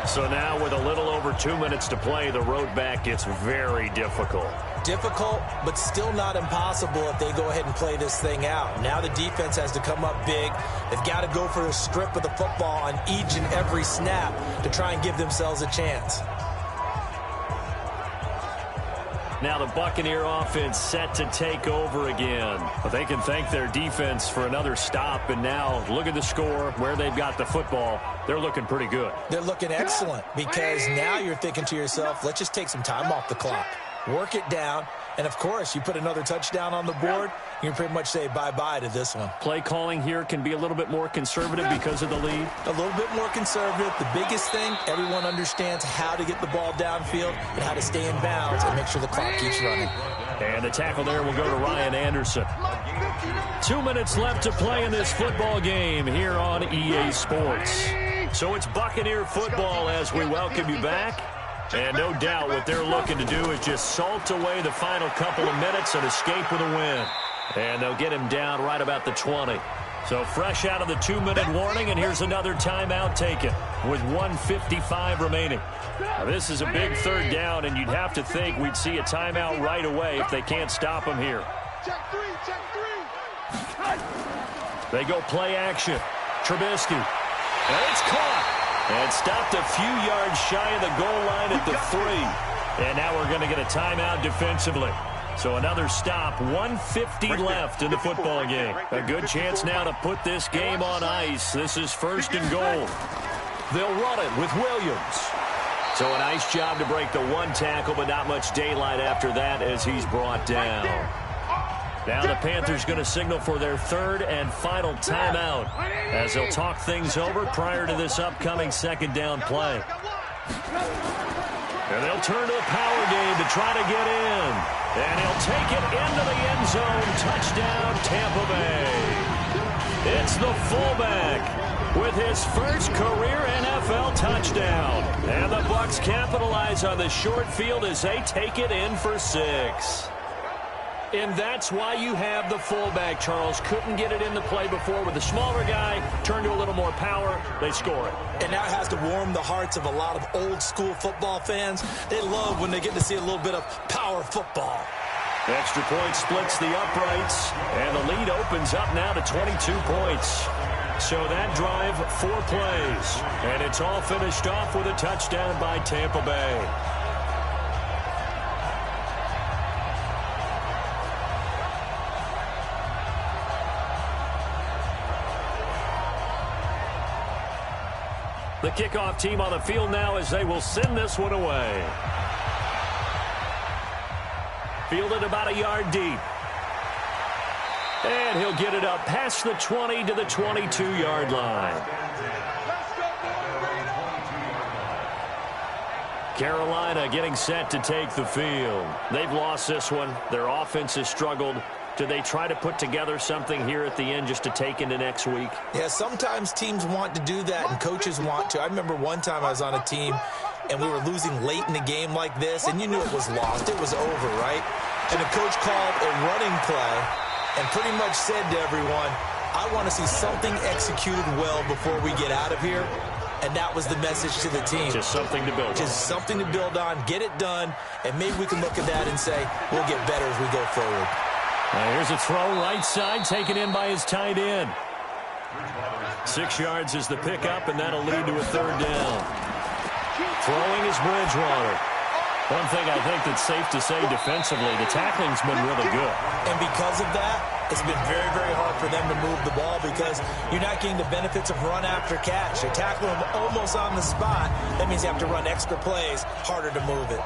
So now with a little over 2 minutes to play, the road back gets very difficult. Difficult, but still not impossible if they go ahead and play this thing out. Now the defense has to come up big. They've got to go for a strip of the football on each and every snap to try and give themselves a chance. Now the Buccaneer offense set to take over again. But they can thank their defense for another stop. And now look at the score, where they've got the football. They're looking pretty good. They're looking excellent because now you're thinking to yourself, let's just take some time off the clock. Work it down, And, of course, you put another touchdown on the board, you can pretty much say bye-bye to this one. Play calling here can be a little bit more conservative because of the lead. A little bit more conservative. The biggest thing, everyone understands how to get the ball downfield and how to stay in bounds and make sure the clock keeps running. And the tackle there will go to Ryan Anderson. 2 minutes left to play in this football game here on EA Sports. So it's Buccaneer football as we welcome you back. And no doubt what they're looking to do is just salt away the final couple of minutes and escape with a win. And they'll get him down right about the 20. So fresh out of the 2-minute warning, and here's another timeout taken with 1:55 remaining. Now, this is a big third down, and you'd have to think we'd see a timeout right away if they can't stop him here. Check three. They go play action. Trubisky. And it's caught. And stopped a few yards shy of the goal line at the 3. And now we're going to get a timeout defensively. So another stop, 1:50 left in the football game. A good chance now to put this game on ice. This is 1st and goal. They'll run it with Williams. So a nice job to break the one tackle, but not much daylight after that as he's brought down. Now the Panthers going to signal for their 3rd and final timeout as they'll talk things over prior to this upcoming 2nd down play. And they'll turn to the power game to try to get in. And he'll take it into the end zone. Touchdown, Tampa Bay. It's the fullback with his first career NFL touchdown. And the Bucs capitalize on the short field as they take it in for 6. And that's why you have the fullback, Charles. Couldn't get it in the play before with the smaller guy. Turned to a little more power. They score it. And now it has to warm the hearts of a lot of old-school football fans. They love when they get to see a little bit of power football. Extra point splits the uprights. And the lead opens up now to 22 points. So that drive, 4 plays. And it's all finished off with a touchdown by Tampa Bay. The kickoff team on the field now as they will send this one away. Fielded about a yard deep. And he'll get it up past the 20 to the 22-yard line. Carolina getting set to take the field. They've lost this one. Their offense has struggled. Do they try to put together something here at the end just to take into next week? Yeah, sometimes teams want to do that and coaches want to. I remember one time I was on a team and we were losing late in the game like this, and you knew it was lost. It was over, right? And the coach called a running play and pretty much said to everyone, I want to see something executed well before we get out of here. And that was the message to the team. Just something to build on. Just something to build on, get it done, and maybe we can look at that and say, we'll get better as we go forward. Here's a throw right side taken in by his tight end. 6 yards is the pickup, and that'll lead to a 3rd down. Throwing is Bridgewater. One thing I think that's safe to say defensively, the tackling's been really good. And because of that, it's been very, very hard for them to move the ball because you're not getting the benefits of run after catch. You're tackling them almost on the spot. That means you have to run extra plays, harder to move it.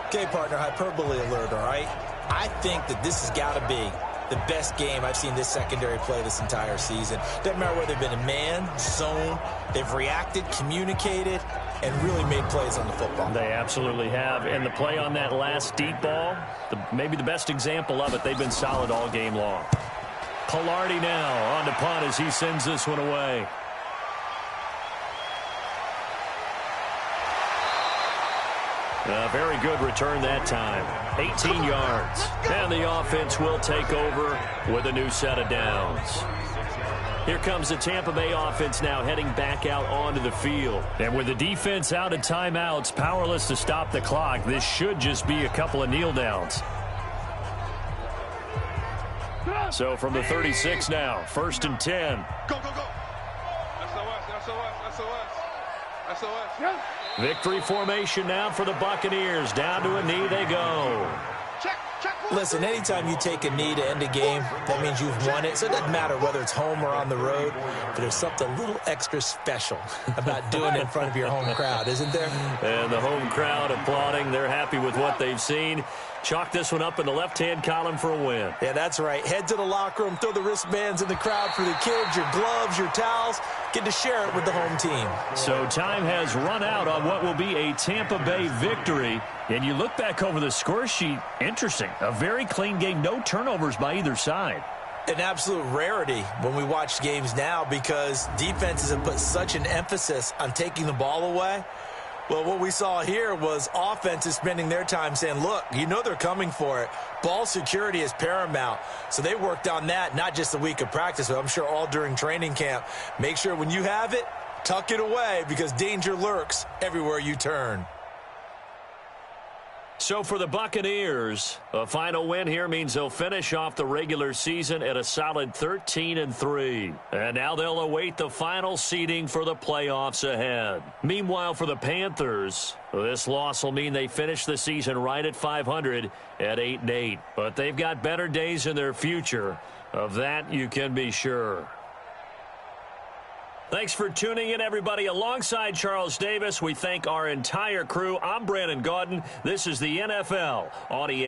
Okay, partner, hyperbole alert, all right? I think that this has got to be the best game I've seen this secondary play this entire season. Doesn't matter whether they've been a man, zone, they've reacted, communicated, and really made plays on the football. They absolutely have. And the play on that last deep ball, maybe the best example of it, they've been solid all game long. Pilardi now on to punt as he sends this one away. A very good return that time. 18 yards. And the offense will take over with a new set of downs. Here comes the Tampa Bay offense now heading back out onto the field. And with the defense out of timeouts, powerless to stop the clock, this should just be a couple of kneel downs. So from the 36 now, 1st and 10. Go, go, go. SOS. Victory formation now for the Buccaneers. Down to a knee they go. Check. Listen, anytime you take a knee to end a game, that means you've won it. So it doesn't matter whether it's home or on the road, but there's something a little extra special about doing it in front of your home crowd, isn't there? And the home crowd applauding. They're happy with what they've seen. Chalk this one up in the left-hand column for a win. Yeah, that's right. Head to the locker room, throw the wristbands in the crowd for the kids, your gloves, your towels. Get to share it with the home team. So time has run out on what will be a Tampa Bay victory. And you look back over the score sheet, interesting. A very clean game, no turnovers by either side. An absolute rarity when we watch games now because defenses have put such an emphasis on taking the ball away. Well, what we saw here was offenses spending their time saying, look, you know they're coming for it. Ball security is paramount. So they worked on that, not just a week of practice, but I'm sure all during training camp. Make sure when you have it, tuck it away because danger lurks everywhere you turn. So for the Buccaneers, a final win here means they'll finish off the regular season at a solid 13-3. And now they'll await the final seeding for the playoffs ahead. Meanwhile, for the Panthers, this loss will mean they finish the season right at 500 at 8-8. But they've got better days in their future. Of that, you can be sure. Thanks for tuning in, everybody. Alongside Charles Davis, we thank our entire crew. I'm Brandon Gaudin. This is the NFL Audio.